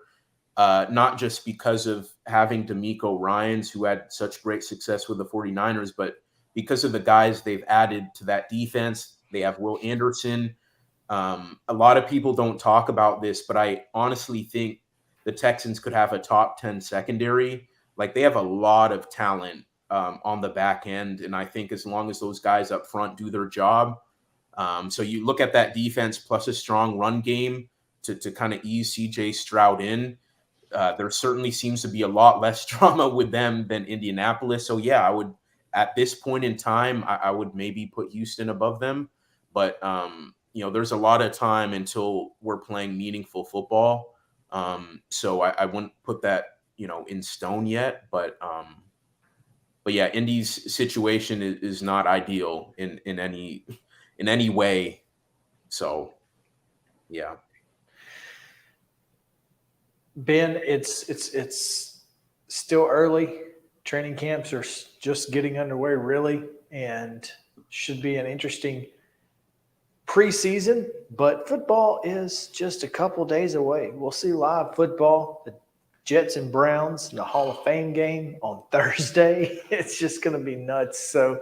[SPEAKER 9] not just because of having DeMeco Ryans, who had such great success with the 49ers, but because of the guys they've added to that defense. They have Will Anderson. A lot of people don't talk about this, but I honestly think the Texans could have a top 10 secondary. Like, they have a lot of talent on the back end, and I think as long as those guys up front do their job, so you look at that defense plus a strong run game to kind of ease CJ Stroud in. there certainly seems to be a lot less drama with them than Indianapolis. So yeah, I would, at this point in time, I would maybe put Houston above them. But there's a lot of time until we're playing meaningful football. So I wouldn't put that in stone yet. But yeah, Indy's situation is not ideal in any way. So yeah.
[SPEAKER 2] Ben, it's still early. Training camps are just getting underway, really, and should be an interesting preseason. But football is just a couple days away. We'll see live football, the Jets and Browns, the Hall of Fame game on Thursday. It's just going to be nuts. So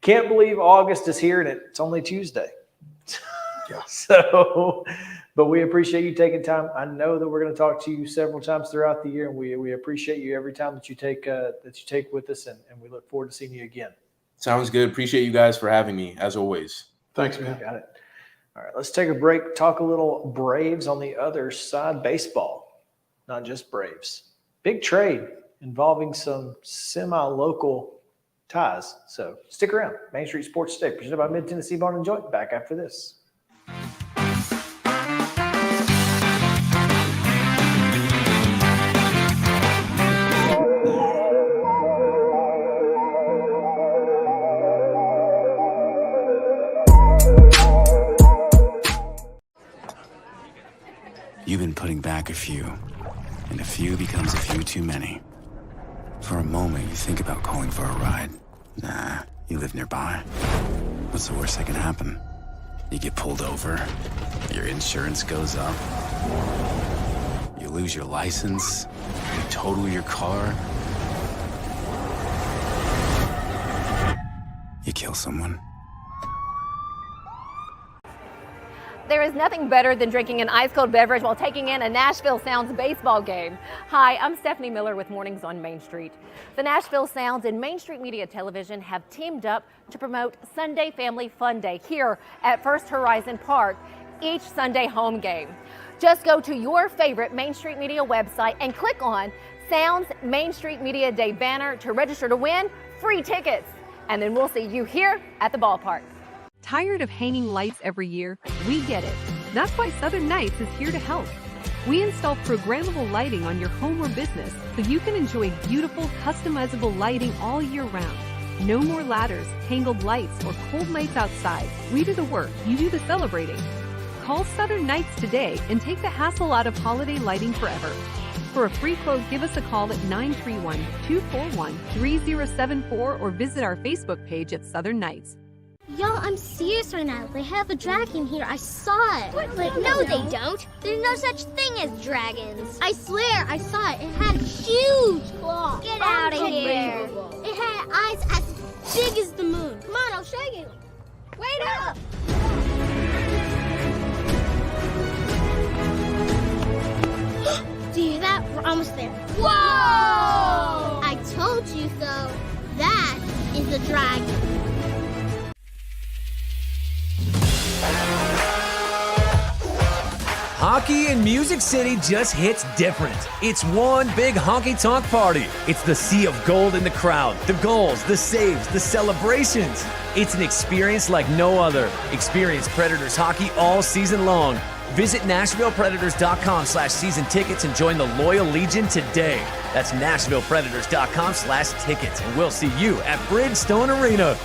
[SPEAKER 2] can't believe August is here and it's only Tuesday.
[SPEAKER 3] Yeah.
[SPEAKER 2] So, but we appreciate you taking time. I know that we're going to talk to you several times throughout the year, and we appreciate you every time that you take with us, and we look forward to seeing you again.
[SPEAKER 9] Sounds good. Appreciate you guys for having me, as always.
[SPEAKER 3] Thanks, man.
[SPEAKER 2] Got it. All right, let's take a break, talk a little Braves on the other side, baseball, not just Braves. Big trade involving some semi-local ties. So stick around. Main Street Sports Today, presented by Mid-Tennessee Barn and Joint. Back after this.
[SPEAKER 10] You've been putting back a few, and a few becomes a few too many. For a moment, you think about calling for a ride. Nah, you live nearby. What's the worst that can happen? You get pulled over, your insurance goes up, you lose your license, you total your car, you kill someone.
[SPEAKER 11] There is nothing better than drinking an ice-cold beverage while taking in a Nashville Sounds baseball game. Hi, I'm Stephanie Miller with Mornings on Main Street. The Nashville Sounds and Main Street Media Television have teamed up to promote Sunday Family Fun Day here at First Horizon Park, each Sunday home game. Just go to your favorite Main Street Media website and click on Sounds Main Street Media Day banner to register to win free tickets. And then we'll see you here at the ballpark.
[SPEAKER 12] Tired of hanging lights every year? We get it. That's why Southern Nights is here to help. We install programmable lighting on your home or business so you can enjoy beautiful, customizable lighting all year round. No more ladders, tangled lights, or cold nights outside. We do the work, you do the celebrating. Call Southern Nights today and take the hassle out of holiday lighting forever. For a free quote, give us a call at 931-241-3074 or visit our Facebook page at Southern Nights.
[SPEAKER 13] Y'all, I'm serious right now. They have a dragon here. I saw it. But no, they don't. There's no such thing as dragons. I swear, I saw it. It had huge claws. Get out of here. It had eyes as big as the moon. Come on, I'll show you. Wait up. Do you hear that? We're almost there. Whoa! I told you so. That is a dragon.
[SPEAKER 14] Hockey in Music City just hits different. It's one big honky-tonk party. It's the sea of gold in the crowd, the goals, the saves, the celebrations. It's an experience like no other. Experience Predators hockey all season long. Visit NashvillePredators.com/season tickets and join the Loyal Legion today. That's NashvillePredators.com/tickets, and we'll see you at Bridgestone Arena.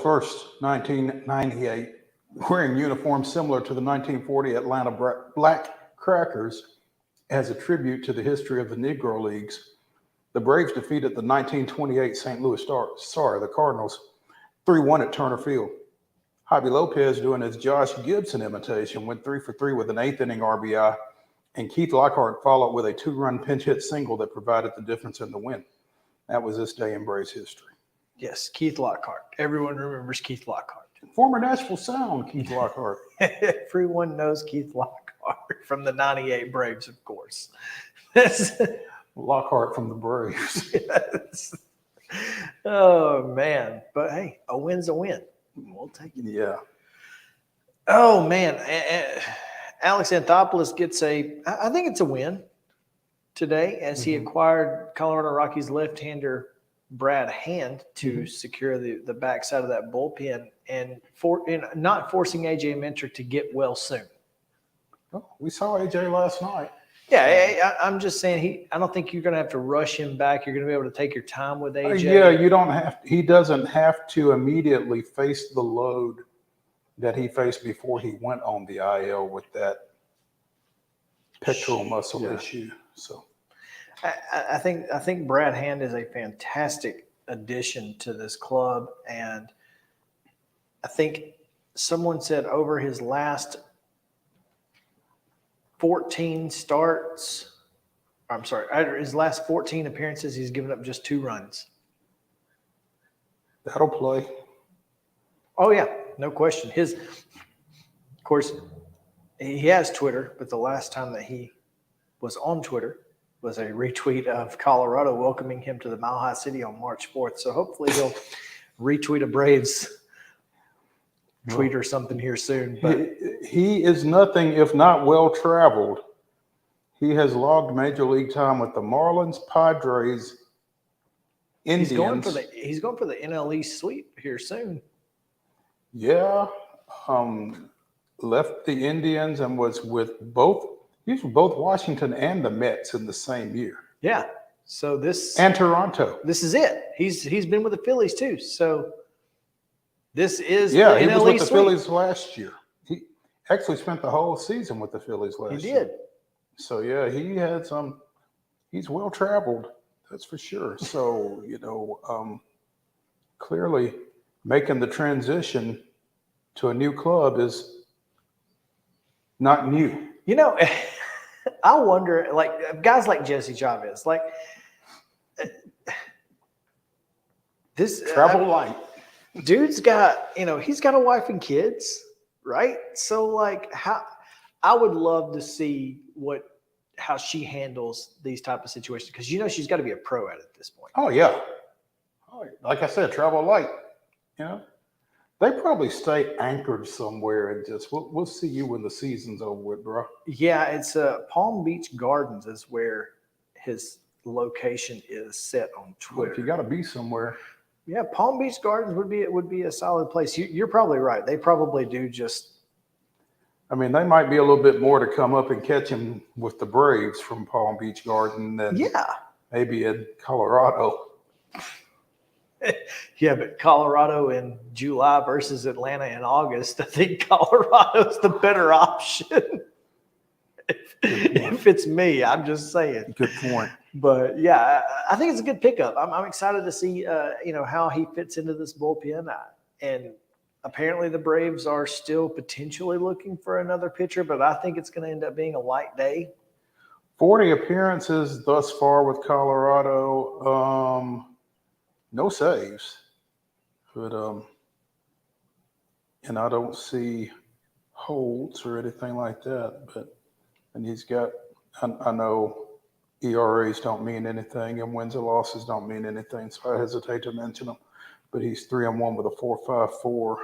[SPEAKER 3] First, 1998, wearing uniforms similar to the 1940 Atlanta Black Crackers as a tribute to the history of the Negro Leagues. The Braves defeated the 1928 St. Louis the Cardinals, 3-1 at Turner Field. Javi Lopez, doing his Josh Gibson imitation, went 3 for 3 with an 8th inning RBI And Keith Lockhart followed with a 2-run pinch hit single that provided the difference in the win. That was this day in Braves history.
[SPEAKER 2] Yes, Keith Lockhart. Everyone remembers Keith Lockhart.
[SPEAKER 3] Former Nashville Sound, Keith Lockhart.
[SPEAKER 2] Everyone knows Keith Lockhart from the 98 Braves, of course.
[SPEAKER 3] Lockhart from the Braves.
[SPEAKER 2] Yes. Oh, man. But, hey, a win's a win. We'll take it.
[SPEAKER 3] Yeah.
[SPEAKER 2] Oh, man. Alex Anthopoulos gets I think it's a win today as he acquired Colorado Rockies left-hander Brad Hand to secure the backside of that bullpen and not forcing AJ Minter to get well soon.
[SPEAKER 3] Oh, we saw AJ last night.
[SPEAKER 2] Yeah, I'm just saying I don't think you're going to have to rush him back. You're going to be able to take your time with AJ.
[SPEAKER 3] Yeah, you don't have. He doesn't have to immediately face the load that he faced before he went on the IL with that pectoral muscle issue. So,
[SPEAKER 2] I think Brad Hand is a fantastic addition to this club, and I think someone said over his last 14 starts, his last 14 appearances, he's given up just 2 runs.
[SPEAKER 3] That'll play.
[SPEAKER 2] Oh, yeah, no question. Of course, he has Twitter, but the last time that he was on Twitter was a retweet of Colorado welcoming him to the Mile High City on March 4th. So hopefully he'll retweet a Braves tweet or something here soon. But
[SPEAKER 3] he is nothing if not well-traveled. He has logged major league time with the Marlins, Padres, Indians.
[SPEAKER 2] He's going for the NL East sweep here soon.
[SPEAKER 3] Yeah. Left the Indians and was with both Washington and the Mets in the same year.
[SPEAKER 2] Yeah. So
[SPEAKER 3] and Toronto.
[SPEAKER 2] This is it. He's been with the Phillies too. So this is
[SPEAKER 3] he
[SPEAKER 2] the
[SPEAKER 3] was
[SPEAKER 2] NL
[SPEAKER 3] with
[SPEAKER 2] East
[SPEAKER 3] the
[SPEAKER 2] sweep.
[SPEAKER 3] Phillies last year. He actually spent the whole season with the Phillies last year.
[SPEAKER 2] He did.
[SPEAKER 3] So yeah, he had some. He's well traveled, that's for sure. So clearly making the transition to a new club is not new.
[SPEAKER 2] I wonder, like guys like Jesse Chavez, like this
[SPEAKER 3] travel light.
[SPEAKER 2] Dude's got, he's got a wife and kids, right? So like I would love to see how she handles these type of situations because she's got to be a pro at it at this point.
[SPEAKER 3] Oh yeah. Like I said, travel light. They probably stay anchored somewhere and just we'll see you when the season's over with, bro.
[SPEAKER 2] Yeah, it's Palm Beach Gardens is where his location is set on Twitter.
[SPEAKER 3] Well, if you got to be somewhere.
[SPEAKER 2] Yeah, Palm Beach Gardens would be a solid place. You're probably right. They probably do just.
[SPEAKER 3] I mean, they might be a little bit more to come up and catch him with the Braves from Palm Beach Garden than maybe in Colorado.
[SPEAKER 2] Yeah, but Colorado in July versus Atlanta in August, I think Colorado's the better option. If it's me, I'm just saying.
[SPEAKER 3] Good point.
[SPEAKER 2] But yeah, I think it's a good pickup. I'm excited to see, how he fits into this bullpen. And apparently the Braves are still potentially looking for another pitcher, but I think it's going to end up being a light day.
[SPEAKER 3] 40 appearances thus far with Colorado. No saves, but and I don't see holds or anything like that. And he's got. I know ERAs don't mean anything, and wins and losses don't mean anything, so I hesitate to mention them. But he's 3-1 with a 4.54.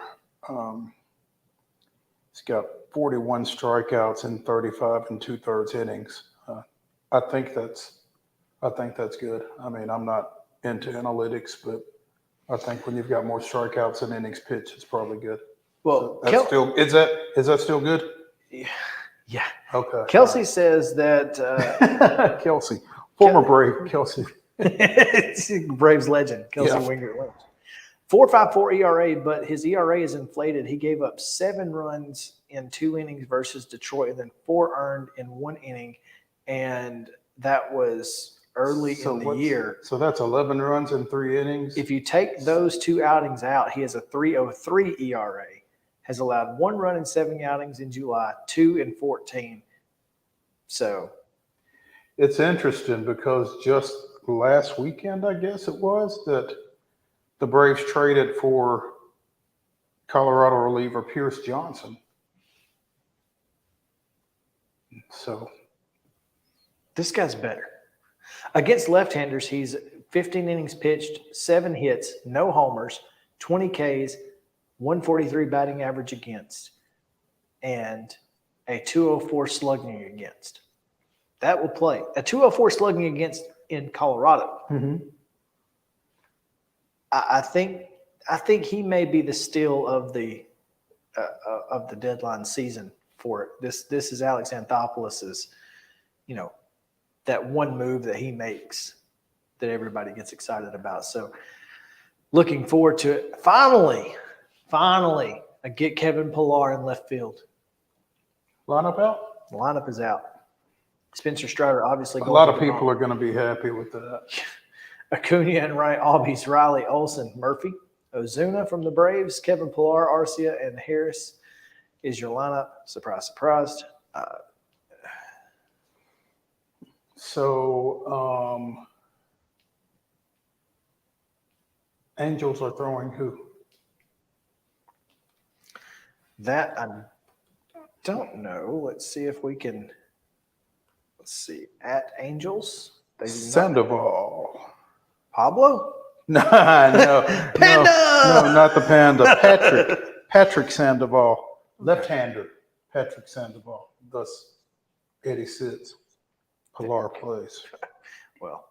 [SPEAKER 3] He's got 41 strikeouts in 35 2/3 innings. I think that's good. I mean, I'm not into analytics, but I think when you've got more strikeouts than innings pitched, it's probably good.
[SPEAKER 2] Well,
[SPEAKER 3] so is that still good?
[SPEAKER 2] Yeah.
[SPEAKER 3] Okay.
[SPEAKER 2] Kelsey says that
[SPEAKER 3] Kelsey, former Brave Kelsey,
[SPEAKER 2] Braves legend, Kelsey Wingert Lynch. 4.54 ERA, but his ERA is inflated. He gave up 7 runs in 2 innings versus Detroit, and then 4 earned in 1 inning, and that was early in the year.
[SPEAKER 3] So that's 11 runs in 3 innings.
[SPEAKER 2] If you take those 2 outings out, he has a 3.03 ERA, has allowed 1 run in 7 outings in July, 2 in 14. So
[SPEAKER 3] it's interesting because just last weekend, I guess it was, that the Braves traded for Colorado reliever Pierce Johnson. So
[SPEAKER 2] this guy's better. Against left-handers, he's 15 innings pitched, 7 hits, no homers, 20 Ks, 143 batting average against, and a 204 slugging against. That will play. A 204 slugging against in Colorado.
[SPEAKER 3] Mm-hmm.
[SPEAKER 2] I think he may be the steal of the deadline season for it. This is Alex Anthopoulos' that one move that he makes that everybody gets excited about. So looking forward to it. Finally, I get Kevin Pillar in left field.
[SPEAKER 3] Lineup out?
[SPEAKER 2] The lineup is out. Spencer Strider obviously.
[SPEAKER 3] A lot of people are going to be happy with that.
[SPEAKER 2] Acuna and Wright, Albies, Riley, Olsen, Murphy, Ozuna from the Braves, Kevin Pillar, Arcia, and Harris is your lineup. Surprise, surprise.
[SPEAKER 3] Angels are throwing who?
[SPEAKER 2] That I don't know. Let's see if we can. Let's see. At Angels.
[SPEAKER 3] Sandoval.
[SPEAKER 2] Pablo?
[SPEAKER 3] No,
[SPEAKER 2] Panda!
[SPEAKER 3] No, not the Panda. Patrick Sandoval. Left-hander. Patrick Sandoval. Thus, Eddie sits. Pillar plays.
[SPEAKER 2] Well,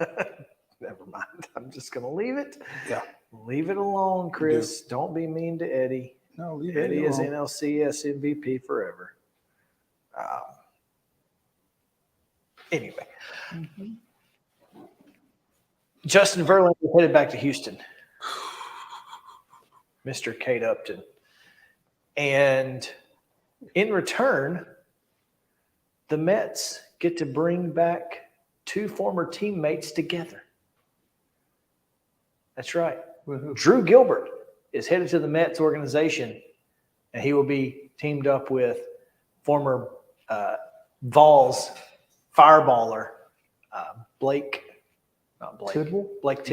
[SPEAKER 2] never mind. I'm just going to leave it.
[SPEAKER 3] Yeah.
[SPEAKER 2] Leave it alone, Chris. Don't be mean to Eddie.
[SPEAKER 3] No, leave
[SPEAKER 2] Eddie
[SPEAKER 3] it
[SPEAKER 2] is
[SPEAKER 3] alone.
[SPEAKER 2] NLCS MVP forever. Anyway. Justin Verlander headed back to Houston. Mr. Kate Upton. And in return, the Mets get to bring back 2 former teammates together. That's right. Drew Gilbert is headed to the Mets organization, and he will be teamed up with former Vols fireballer Blake
[SPEAKER 3] Tidwell?
[SPEAKER 2] Blade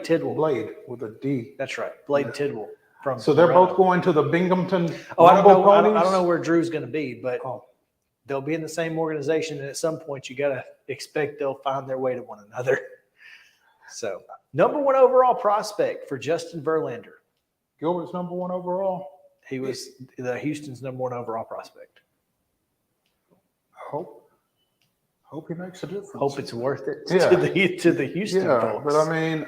[SPEAKER 2] Tidwell.
[SPEAKER 3] Blade with a D.
[SPEAKER 2] That's right. Blade Tidwell.
[SPEAKER 3] So they're
[SPEAKER 2] Colorado.
[SPEAKER 3] both going to the Binghamton
[SPEAKER 2] I don't
[SPEAKER 3] Rumble
[SPEAKER 2] know. I
[SPEAKER 3] Ponies?
[SPEAKER 2] don't know where Drew's going to be, but they'll be in the same organization, and at some point, you got to expect they'll find their way to one another. So, number 1 overall prospect for Justin Verlander.
[SPEAKER 3] Gilbert's number 1 overall.
[SPEAKER 2] He was the Houston's number 1 overall prospect.
[SPEAKER 3] Hope he makes a difference.
[SPEAKER 2] Hope it's worth it to the Houston folks.
[SPEAKER 3] But I mean,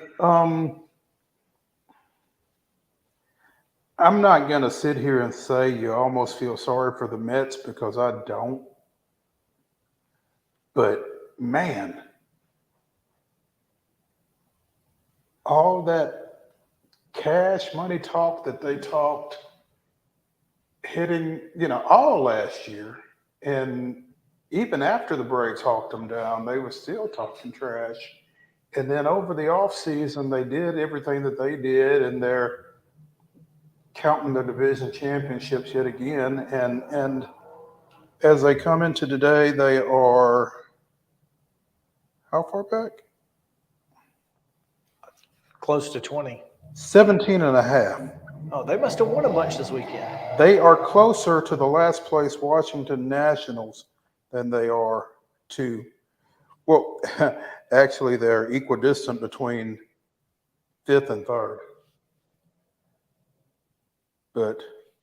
[SPEAKER 3] I'm not going to sit here and say you almost feel sorry for the Mets because I don't. But man, all that cash money talk that they talked hitting, all last year, and even after the Braves hawked them down, they were still talking trash. And then over the offseason, they did everything that they did, and they're counting the division championships yet again. And as they come into today, they are how far back?
[SPEAKER 2] Close to 20.
[SPEAKER 3] 17 and a half.
[SPEAKER 2] Oh, they must have won a bunch this weekend.
[SPEAKER 3] They are closer to the last place Washington Nationals than they are to, well, actually they're equidistant between 5th and 3rd. But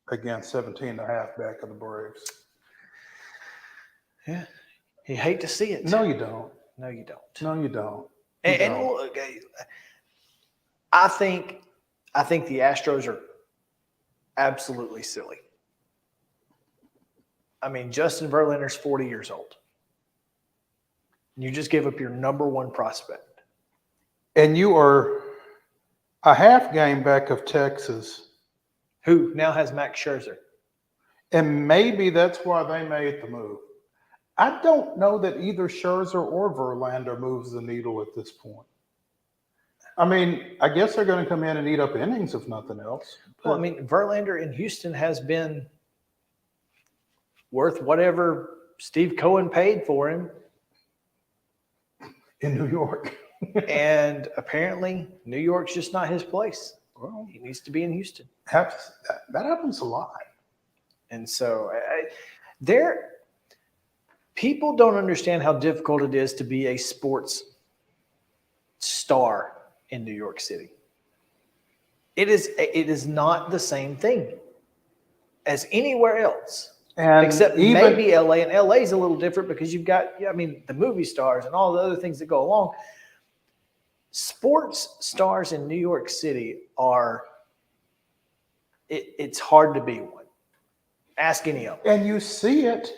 [SPEAKER 3] again, 17 and a half back of the Braves.
[SPEAKER 2] Yeah. You hate to see it.
[SPEAKER 3] No, you don't.
[SPEAKER 2] No, you don't.
[SPEAKER 3] No, you don't.
[SPEAKER 2] And look, I think the Astros are absolutely silly. I mean, Justin Verlander's 40 years old. You just gave up your number 1 prospect.
[SPEAKER 3] And you are a half game back of Texas,
[SPEAKER 2] who now has Max Scherzer.
[SPEAKER 3] And maybe that's why they made the move. I don't know that either Scherzer or Verlander moves the needle at this point. I mean, I guess they're going to come in and eat up innings if nothing else.
[SPEAKER 2] Well, I mean, Verlander in Houston has been worth whatever Steve Cohen paid for him.
[SPEAKER 3] In New York.
[SPEAKER 2] And apparently New York's just not his place.
[SPEAKER 3] Well,
[SPEAKER 2] he needs to be in Houston.
[SPEAKER 3] That happens a lot.
[SPEAKER 2] And so people don't understand how difficult it is to be a sports star in New York City. It is not the same thing as anywhere else.
[SPEAKER 3] And
[SPEAKER 2] except maybe LA, and LA is a little different because you've got, the movie stars and all the other things that go along. Sports stars in New York City it's hard to be one. Ask any of them.
[SPEAKER 3] And you see it,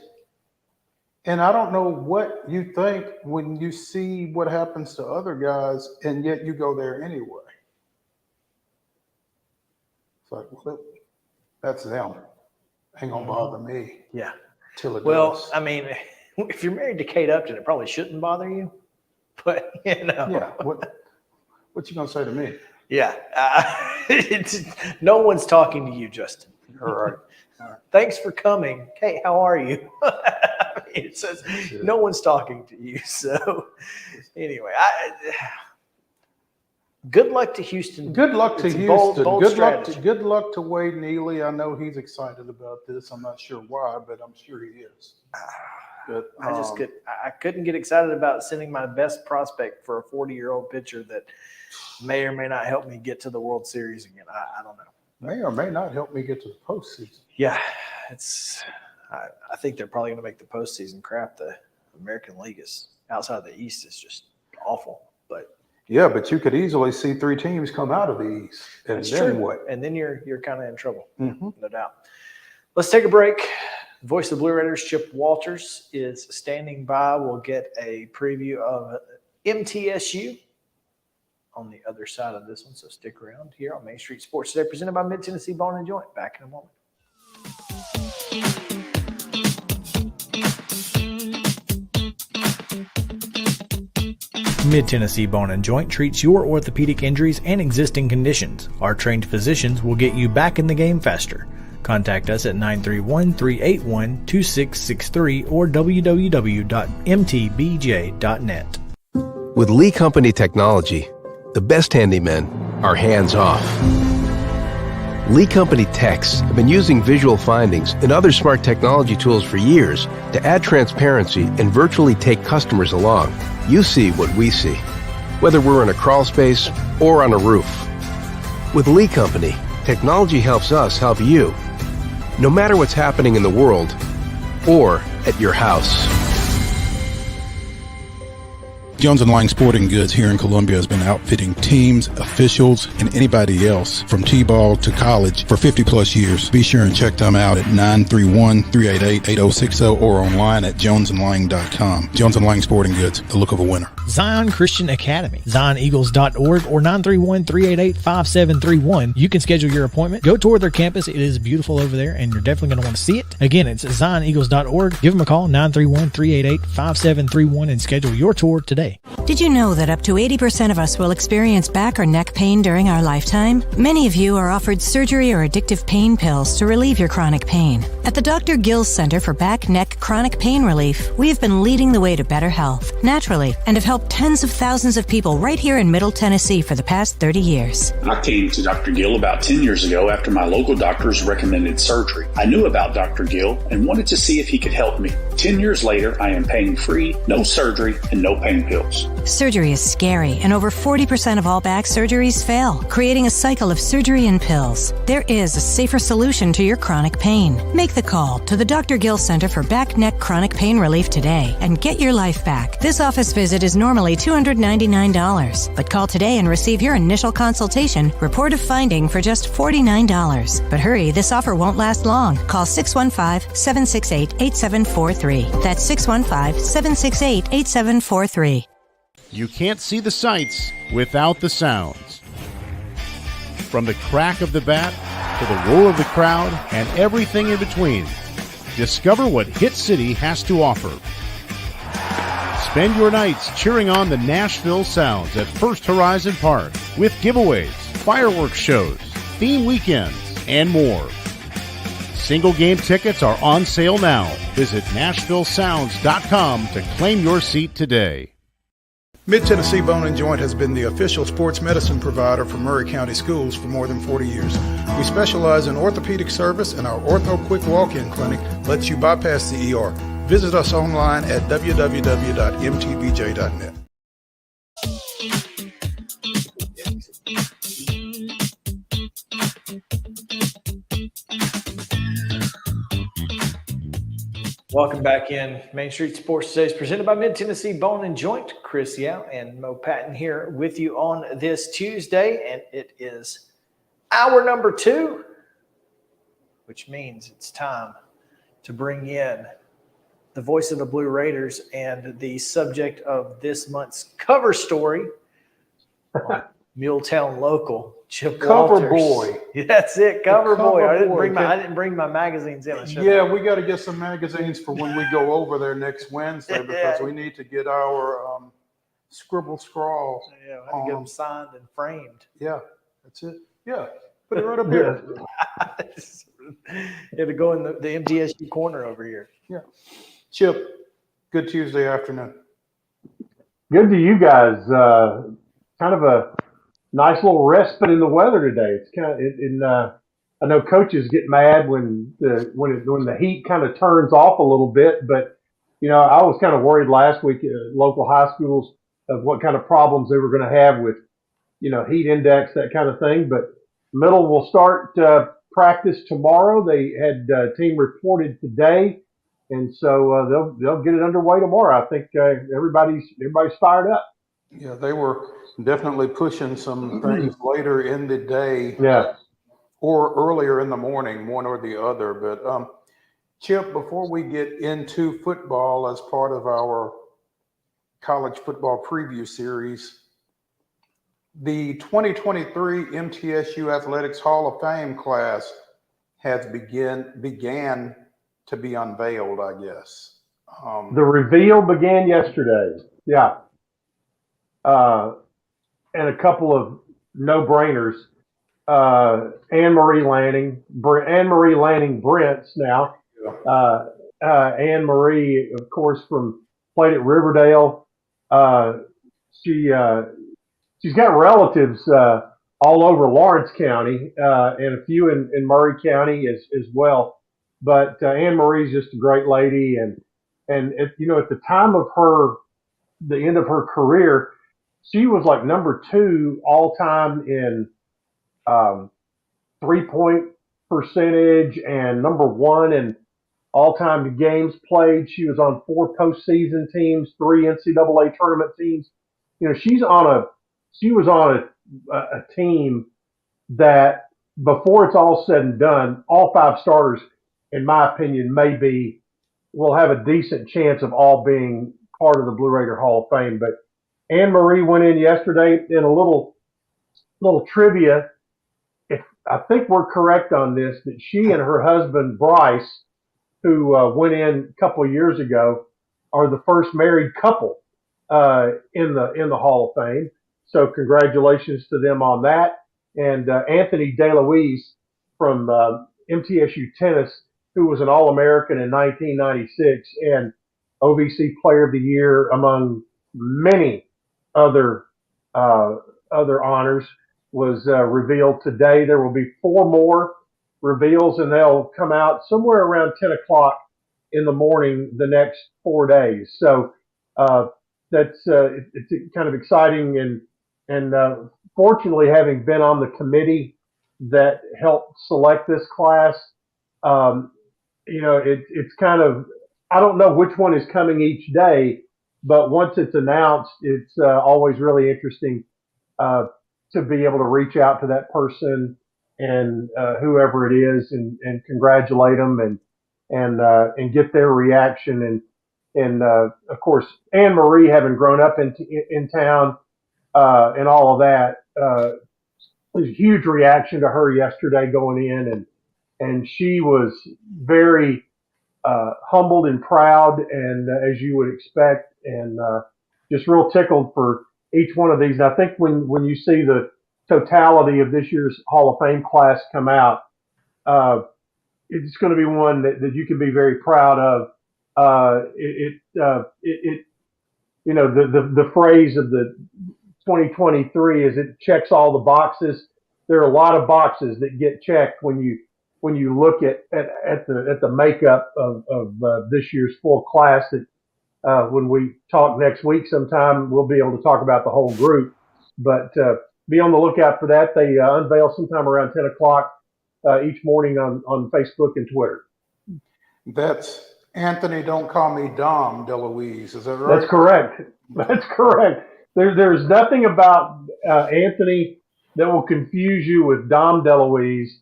[SPEAKER 3] and I don't know what you think when you see what happens to other guys, and yet you go there anyway. It's like, well, that's them. Ain't gonna bother me.
[SPEAKER 2] Yeah.
[SPEAKER 3] Till it
[SPEAKER 2] does. I mean, if you're married to Kate Upton, it probably shouldn't bother you. But
[SPEAKER 3] Yeah. What you gonna say to me?
[SPEAKER 2] Yeah. No one's talking to you, Justin.
[SPEAKER 3] All right.
[SPEAKER 2] Thanks for coming. Kate, how are you? It says no one's talking to you. So anyway, good luck to Houston.
[SPEAKER 3] Good luck to
[SPEAKER 2] It's a
[SPEAKER 3] Houston.
[SPEAKER 2] bold strategy.
[SPEAKER 3] Good luck to Wade Neely. I know he's excited about this. I'm not sure why, but I'm sure he is. But
[SPEAKER 2] I couldn't get excited about sending my best prospect for a 40-year-old pitcher that may or may not help me get to the World Series again. I don't know.
[SPEAKER 3] May or may not help me get to the postseason.
[SPEAKER 2] Yeah, I think they're probably going to make the postseason. Crap, the American League is outside the East is just awful. But
[SPEAKER 3] yeah, but you could easily see 3 teams come out of the East, and
[SPEAKER 2] that's
[SPEAKER 3] then
[SPEAKER 2] true.
[SPEAKER 3] what?
[SPEAKER 2] And then you're kind of in trouble,
[SPEAKER 3] Mm-hmm.
[SPEAKER 2] no doubt. Let's take a break. Voice of the Blue Raiders, Chip Walters, is standing by. We'll get a preview of MTSU on the other side of this one, so stick around here on Main Street Sports Today, presented by Mid-Tennessee Bone and Joint. Back in a moment.
[SPEAKER 5] Mid-Tennessee Bone and Joint treats your orthopedic injuries and existing conditions. Our trained physicians will get you back in the game faster. Contact us at 931-381-2663 or www.mtbj.net.
[SPEAKER 6] With Lee Company technology, the best handymen are hands-off. Lee Company techs have been using visual findings and other smart technology tools for years to add transparency and virtually take customers along. You see what we see, whether we're in a crawl space or on a roof. With Lee Company, technology helps us help you, no matter what's happening in the world or at your house.
[SPEAKER 15] Jones & Lang Sporting Goods here in Columbia has been outfitting teams, officials, and anybody else from T-ball to college for 50-plus years. Be sure and check them out at 931-388-8060 or online at jonesandlang.com. Jones & Lang Sporting Goods, the look of a winner.
[SPEAKER 5] Zion Christian Academy, zioneagles.org or 931-388-5731. You can schedule your appointment. Go tour their campus. It is beautiful over there, and you're definitely going to want to see it. Again, it's zioneagles.org. Give them a call, 931-388-5731, and schedule your tour today.
[SPEAKER 16] Did you know that up to 80% of us will experience back or neck pain during our lifetime? Many of you are offered surgery or addictive pain pills to relieve your chronic pain. At the Dr. Gill's Center for Back, Neck, Chronic Pain Relief, we have been leading the way to better health, naturally, and have helped tens of thousands of people right here in Middle Tennessee for the past 30 years.
[SPEAKER 17] I came to Dr. Gill about 10 years ago after my local doctors recommended surgery. I knew about Dr. Gill and wanted to see if he could help me. 10 years later, I am pain-free, no surgery, and no pain pills.
[SPEAKER 16] Surgery is scary, and over 40% of all back surgeries fail, creating a cycle of surgery and pills. There is a safer solution to your chronic pain. Make the call to the Dr. Gill Center for Back, Neck, Chronic Pain Relief today and get your life back. This office visit is normally $299, but call today and receive your initial consultation, report of finding for just $49. But hurry, this offer won't last long. Call 615-768-8743. That's 615-768-8743.
[SPEAKER 7] You can't see the sights without the sounds. From the crack of the bat to the roar of the crowd and everything in between, discover what Hit City has to offer. Spend your nights cheering on the Nashville Sounds at First Horizon Park with giveaways, fireworks shows, theme weekends, and more. Single game tickets are on sale now. Visit NashvilleSounds.com to claim your seat today.
[SPEAKER 15] Mid-Tennessee Bone and Joint has been the official sports medicine provider for Murray County Schools for more than 40 years. We specialize in orthopedic service, and our Ortho Quick Walk-In Clinic lets you bypass the ER. Visit us online at www.mtbj.net.
[SPEAKER 2] Welcome back in. Main Street Sports Today is presented by Mid-Tennessee Bone and Joint. Chris Yao and Mo Patton here with you on this Tuesday, and it is hour number 2, which means it's time to bring in the voice of the Blue Raiders and the subject of this month's cover story, Muletown local. Chip
[SPEAKER 3] Cover
[SPEAKER 2] Walters.
[SPEAKER 3] boy.
[SPEAKER 2] That's it, cover boy. I
[SPEAKER 3] boy.
[SPEAKER 2] didn't bring my magazines in.
[SPEAKER 3] Yeah, we got to get some magazines for when we go over there next Wednesday because we need to get our scribble scrawl.
[SPEAKER 2] Yeah, I have to get them signed and framed.
[SPEAKER 3] Yeah, that's it. Yeah, put it right up here.
[SPEAKER 2] You had to go in the MTSU corner over here.
[SPEAKER 3] Yeah. Chip, good Tuesday afternoon.
[SPEAKER 18] Good to you guys. Kind of a nice little respite in the weather today. It's kind of, I know coaches get mad when the heat kind of turns off a little bit, but you know, I was kind of worried last week at local high schools of what kind of problems they were going to have with, you know, heat index, that kind of thing. But middle will start practice tomorrow. They had team reported today, and so they'll get it underway tomorrow. I think everybody's fired up.
[SPEAKER 3] Yeah, they were definitely pushing some things later in the day.
[SPEAKER 18] Yeah.
[SPEAKER 3] Or earlier in the morning, one or the other. But Chip, before we get into football as part of our college football preview series, the 2023 MTSU Athletics Hall of Fame class has began to be unveiled, I guess.
[SPEAKER 18] The reveal began yesterday. Yeah. And a couple of no-brainers. Anne-Marie Lanning Brents now. Anne-Marie, of course, played at Riverdale. She's got relatives all over Lawrence County and a few in Murray County as well. But Anne-Marie's just a great lady, and at the time of the end of her career, she was like number 2 all time in 3-point percentage and number 1 in all time games played. She was on 4 postseason teams, 3 NCAA tournament teams. You know, she was on a team that before it's all said and done, all 5 starters, in my opinion, will have a decent chance of all being part of the Blue Raider Hall of Fame. But Anne-Marie went in yesterday in a little trivia. If I think we're correct on this, that she and her husband Bryce, who went in a couple of years ago, are the first married couple in the Hall of Fame. So congratulations to them on that. And Anthony DeLuise from MTSU Tennis, who was an All-American in 1996 and OVC Player of the Year among many other honors, was revealed today. There will be 4 more reveals, and they'll come out somewhere around 10 o'clock in the morning the next 4 days. So it's kind of exciting, and fortunately, having been on the committee that helped select this class, it's kind of, I don't know which one is coming each day, but once it's announced, it's always really interesting to be able to reach out to that person and whoever it is and congratulate them and get their reaction. And of course, Anne-Marie, having grown up in town and all of that, was a huge reaction to her yesterday going in, and she was very humbled and proud, and as you would expect, and just real tickled for each one of these. And I think when you see the totality of this year's Hall of Fame class come out, it's going to be one that you can be very proud of. The phrase of the 2023 is it checks all the boxes. There are a lot of boxes that get checked when you look at the makeup of this year's full class. That when we talk next week sometime, we'll be able to talk about the whole group. But be on the lookout for that. They unveil sometime around 10 o'clock each morning on Facebook and Twitter.
[SPEAKER 3] That's Anthony, don't call me Dom DeLuise. Is that right?
[SPEAKER 18] That's correct. That's correct. There's nothing about Anthony that will confuse you with Dom DeLuise,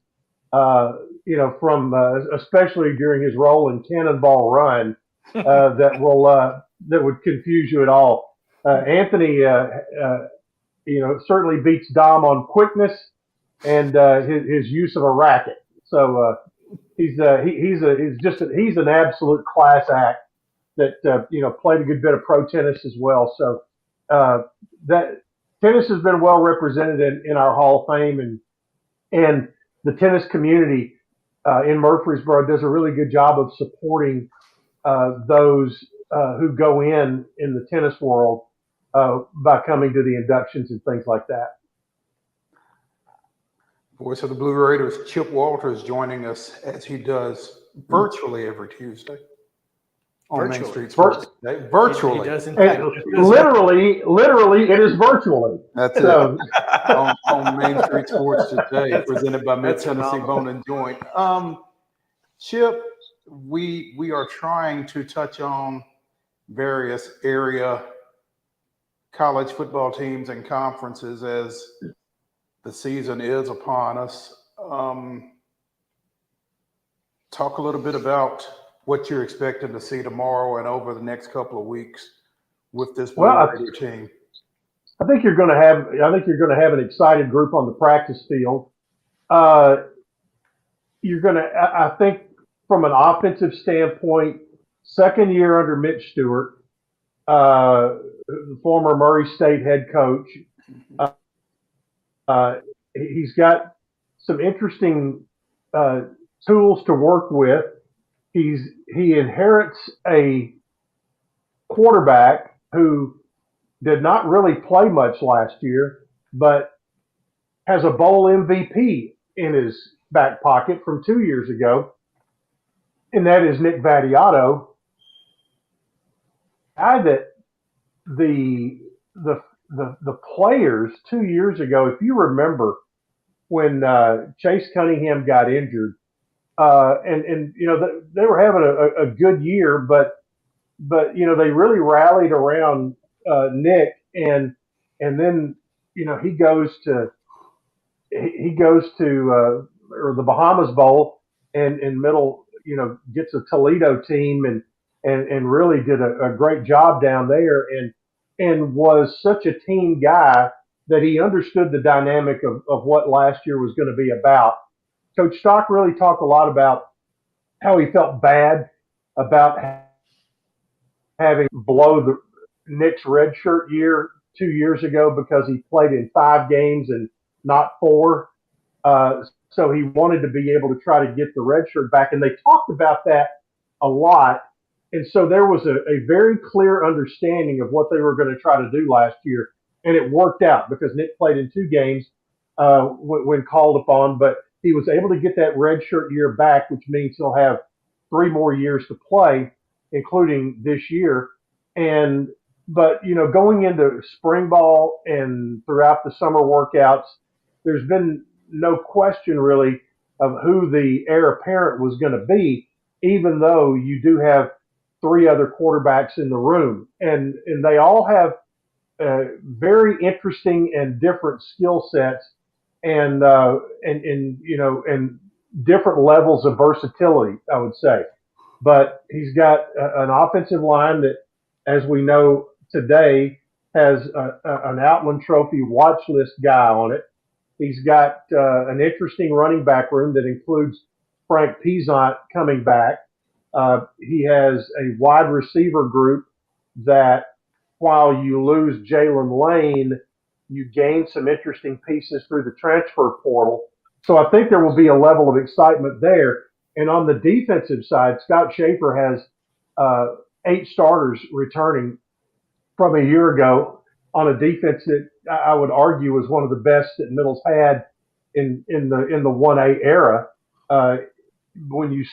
[SPEAKER 18] from especially during his role in Cannonball Run, that would confuse you at all. Anthony, certainly beats Dom on quickness and his use of a racket. So he's an absolute class act that played a good bit of pro tennis as well. So that tennis has been well represented in our Hall of Fame, and the tennis community in Murfreesboro does a really good job of supporting those who go in the tennis world by coming to the inductions and things like that.
[SPEAKER 3] Voice of the Blue Raiders, Chip Walters, joining us as he does virtually every Tuesday on Main Street Sports Today. Virtually.
[SPEAKER 2] He does, in fact.
[SPEAKER 18] Literally, it is virtually.
[SPEAKER 3] That's it. On Main Street Sports Today, presented by Mid-Tennessee Bone and Joint. Chip, we are trying to touch on various area college football teams and conferences as the season is upon us. Talk a little bit about what you're expecting to see tomorrow and over the next couple of weeks with this Blue Raider team.
[SPEAKER 18] I think you're going to have an excited group on the practice field. I think from an offensive standpoint, second year under Mitch Stewart, the former Murray State head coach. He's got some interesting tools to work with. He inherits a quarterback who did not really play much last year, but has a bowl MVP in his back pocket from 2 years ago, and that is Nick Vattiato. Guy that the players 2 years ago, if you remember, when Chase Cunningham got injured, and they were having a good year, but they really rallied around Nick, and then he goes to the Bahamas Bowl and gets a Toledo team and really did a great job down there and was such a team guy that he understood the dynamic of what last year was going to be about. Coach Stock really talked a lot about how he felt bad about having blow Nick's redshirt year 2 years ago because he played in 5 games and not 4. So he wanted to be able to try to get the redshirt back, and they talked about that a lot. And so there was a very clear understanding of what they were going to try to do last year, and it worked out because Nick played in 2 games when called upon, but he was able to get that redshirt year back, which means he'll have 3 more years to play, including this year. But going into spring ball and throughout the summer workouts, there's been no question really of who the heir apparent was going to be, even though you do have 3 other quarterbacks in the room, and they all have very interesting and different skill sets and different levels of versatility, I would say. But he's got an offensive line that, as we know today, has an Outland Trophy watch list guy on it. He's got an interesting running back room that includes Frank Peasant coming back. He has a wide receiver group that, while you lose Jalen Lane, you gain some interesting pieces through the transfer portal. So I think there will be a level of excitement there. And on the defensive side, Scott Schaefer has 8 starters returning from a year ago on a defense that I would argue was one of the best that Middle's had in the 1A era. When you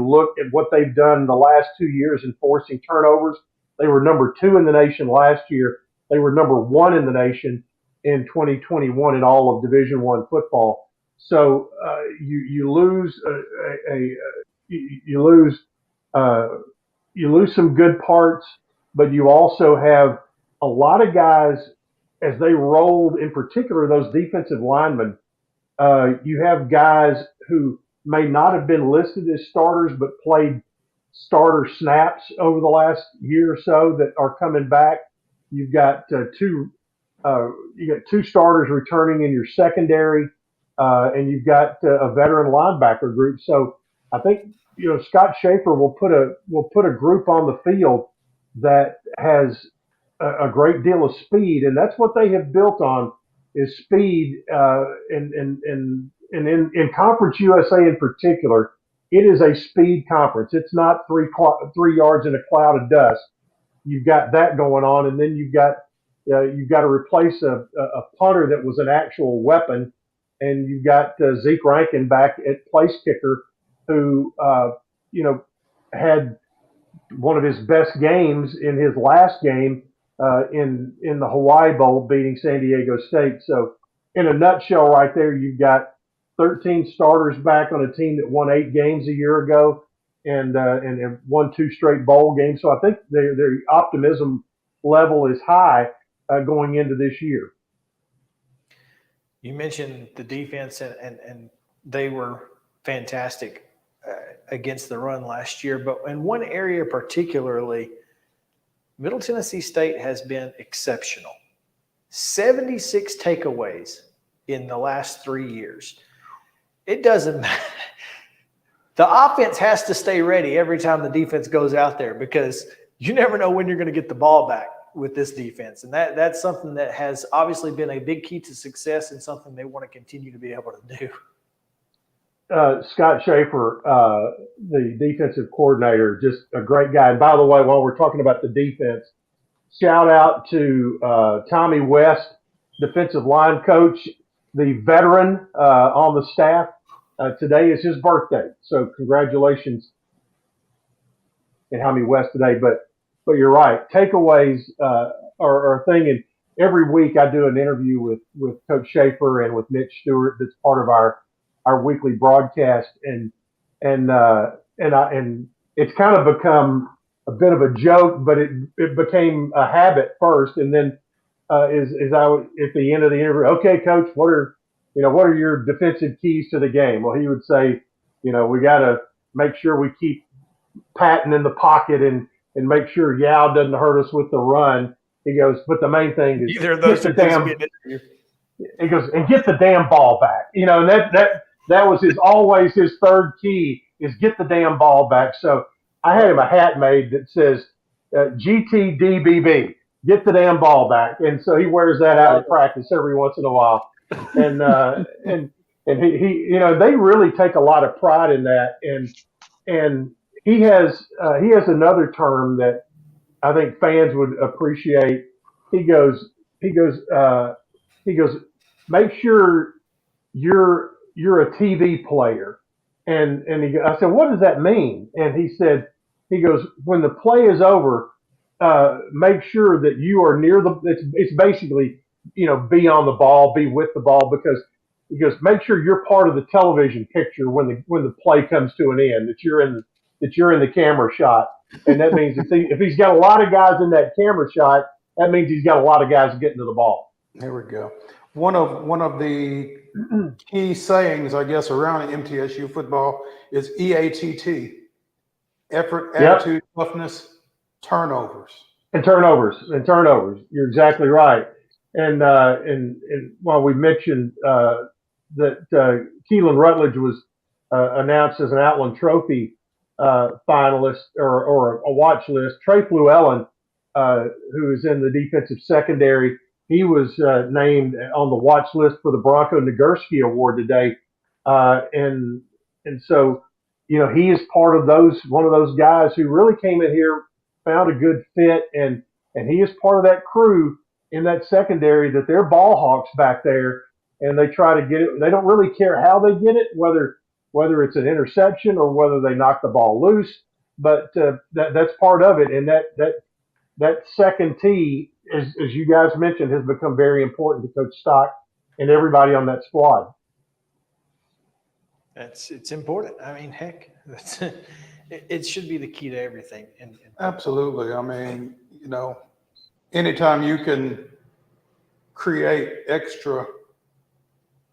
[SPEAKER 18] look at what they've done the last 2 years in forcing turnovers, they were number 2 in the nation last year. They were number 1 in the nation in 2021 in all of Division I football. So you lose some good parts, but you also have a lot of guys as they rolled, in particular those defensive linemen. You have guys who may not have been listed as starters, but played starter snaps over the last year or so that are coming back. You've got two starters returning in your secondary, and you've got a veteran linebacker group. So I think Scott Schaefer will put a group on the field that has a great deal of speed, and that's what they have built on is speed. And in Conference USA in particular, it is a speed conference. It's not 3 yards in a cloud of dust. You've got that going on, and then you've got to replace a punter that was an actual weapon, and you've got Zeke Rankin back at place kicker, who had one of his best games in his last game in the Hawaii Bowl, beating San Diego State. So, in a nutshell, right there, you've got 13 starters back on a team that won 8 games a year ago and won 2 straight bowl games. So I think their optimism level is high going into this year.
[SPEAKER 2] You mentioned the defense, and they were fantastic against the run last year. But in one area particularly, Middle Tennessee State has been exceptional. 76 takeaways in the last 3 years. It doesn't matter. The offense has to stay ready every time the defense goes out there, because you never know when you're going to get the ball back with this defense. And that's something that has obviously been a big key to success and something they want to continue to be able to do.
[SPEAKER 18] Scott Schaefer, the defensive coordinator, just a great guy. And by the way, while we're talking about the defense, shout out to Tommy West, defensive line coach, the veteran on the staff. Today is his birthday, so congratulations to Tommy West today. But you're right, takeaways are a thing. And every week I do an interview with Coach Schaefer and with Mitch Stewart. That's part of our weekly broadcast, and it's kind of become a bit of a joke, but it became a habit first, and then is I would, at the end of the interview, okay, Coach, what are your defensive keys to the game? Well, he would say, we got to make sure we keep Patton in the pocket and make sure Yao doesn't hurt us with the run. He goes, but the main thing is
[SPEAKER 2] either of those
[SPEAKER 18] he goes, and get the damn ball back. And that was always his third key, is get the damn ball back. So I had him a hat made that says GTDBB, get the damn ball back. And so he wears that out at practice every once in a while. And he they really take a lot of pride in that. And he has another term that I think fans would appreciate. He goes, make sure you're a TV player. And I said, what does that mean? And he goes, when the play is over, make sure that you are near it's basically, be on the ball, be with the ball, because he goes, make sure you're part of the television picture when the play comes to an end, that you're in the camera shot. And that means if he's got a lot of guys in that camera shot, that means he's got a lot of guys getting to the ball.
[SPEAKER 3] There we go. One of the key sayings, I guess, around MTSU football is EATT: effort, attitude, toughness, turnovers. And turnovers. You're exactly right. And while we mentioned that Keelan Rutledge was announced as an Outland Trophy finalist or a watch list, Trey Fluellen, who is in the defensive secondary, he was named on the watch list for the Bronco Nagurski Award today. And so
[SPEAKER 18] he is part of one of those guys who really came in here, found a good fit, and he is part of that crew in that secondary that they're ball hawks back there, and they try to get it. They don't really care how they get it, whether it's an interception or whether they knock the ball loose, but that's part of it. And that second tee, as you guys mentioned, has become very important to Coach Stock and everybody on that squad.
[SPEAKER 2] It's important. I mean, heck, it should be the key to everything.
[SPEAKER 3] Absolutely. I mean, anytime you can create extra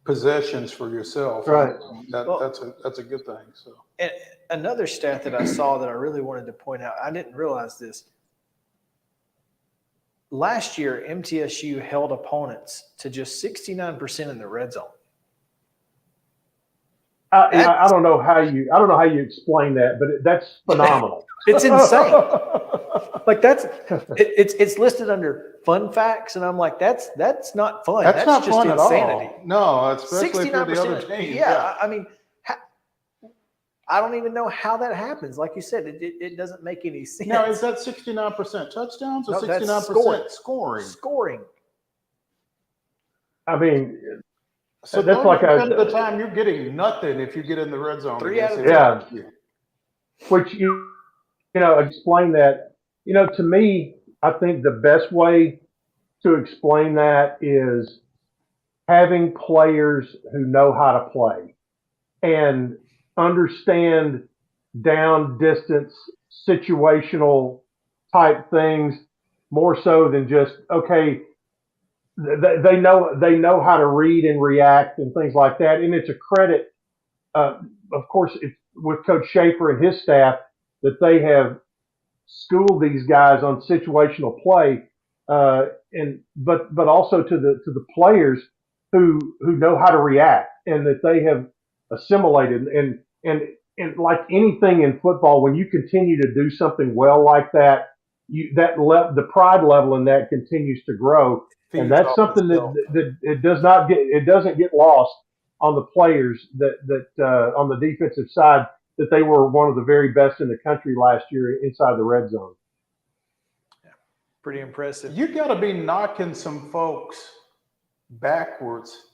[SPEAKER 3] possessions for yourself,
[SPEAKER 18] right?
[SPEAKER 3] That's a good thing. So,
[SPEAKER 2] and another stat that I saw that I really wanted to point out, I didn't realize this. Last year, MTSU held opponents to just 69% in the red zone.
[SPEAKER 18] I don't know how you explain that, but that's phenomenal.
[SPEAKER 2] It's insane. Like it's listed under fun facts, and I'm like, that's not fun.
[SPEAKER 3] That's not
[SPEAKER 2] just
[SPEAKER 3] fun
[SPEAKER 2] insanity.
[SPEAKER 3] At all. No, especially for the other team.
[SPEAKER 2] Yeah, I mean, I don't even know how that happens. Like you said, it doesn't make any sense.
[SPEAKER 3] Now, is that 69% touchdowns or 69% scoring?
[SPEAKER 2] Scoring.
[SPEAKER 18] I mean,
[SPEAKER 3] so
[SPEAKER 18] that's like
[SPEAKER 3] the time you're getting nothing if you get in the red zone.
[SPEAKER 2] 3 out of 10.
[SPEAKER 18] Yeah. Which explain that. To me, I think the best way to explain that is having players who know how to play and understand down distance situational type things more so than just, okay, they know how to read and react and things like that. And it's a credit, of course, it's with Coach Schaefer and his staff that they have schooled these guys on situational play, but also to the players who know how to react and that they have assimilated. And like anything in football, when you continue to do something well like that, the pride level in that continues to grow. And that's something that it doesn't get lost on the players that on the defensive side, that they were one of the very best in the country last year inside the red zone.
[SPEAKER 2] Yeah, pretty impressive.
[SPEAKER 3] You got to be knocking some folks backwards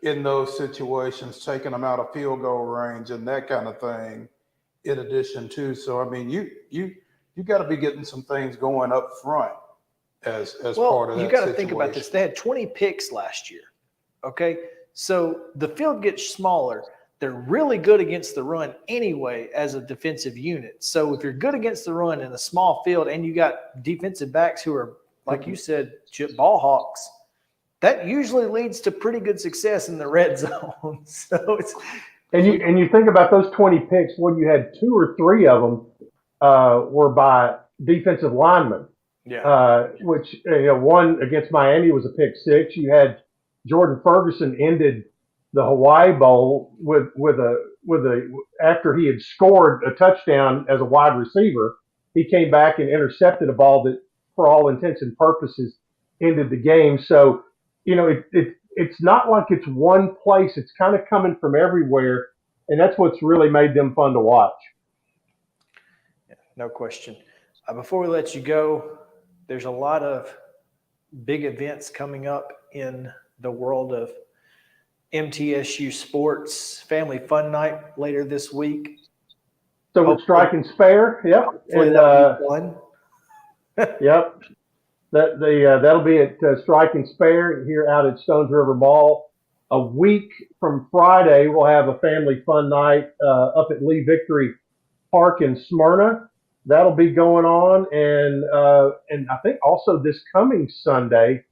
[SPEAKER 3] in those situations, taking them out of field goal range and that kind of thing. In addition to, so I mean, you got to be getting some things going up front as part of that.
[SPEAKER 2] You got to think about this. They had 20 picks last year. Okay, so the field gets smaller. They're really good against the run anyway as a defensive unit. So if you're good against the run in a small field and you got defensive backs who are, like you said, ball hawks, that usually leads to pretty good success in the red zone. So it's
[SPEAKER 18] and you think about those 20 picks, when you had 2 or 3 of them were by defensive linemen.
[SPEAKER 2] Yeah.
[SPEAKER 18] Which one against Miami was a pick 6. You had Jordan Ferguson ended the Hawaii Bowl with a after he had scored a touchdown as a wide receiver, he came back and intercepted a ball that, for all intents and purposes, ended the game. So, it's not like it's one place. It's kind of coming from everywhere, and that's what's really made them fun to watch.
[SPEAKER 2] Yeah, no question. Before we let you go, there's a lot of big events coming up in the world of MTSU sports. Family Fun Night later this week.
[SPEAKER 18] So with Strike and Spare, yep. And
[SPEAKER 2] fun.
[SPEAKER 18] Yep. That'll be at Strike and Spare here out at Stones River Mall. A week from Friday, we'll have a Family Fun Night up at Lee Victory Park in Smyrna. That'll be going on, and I think also this coming Sunday,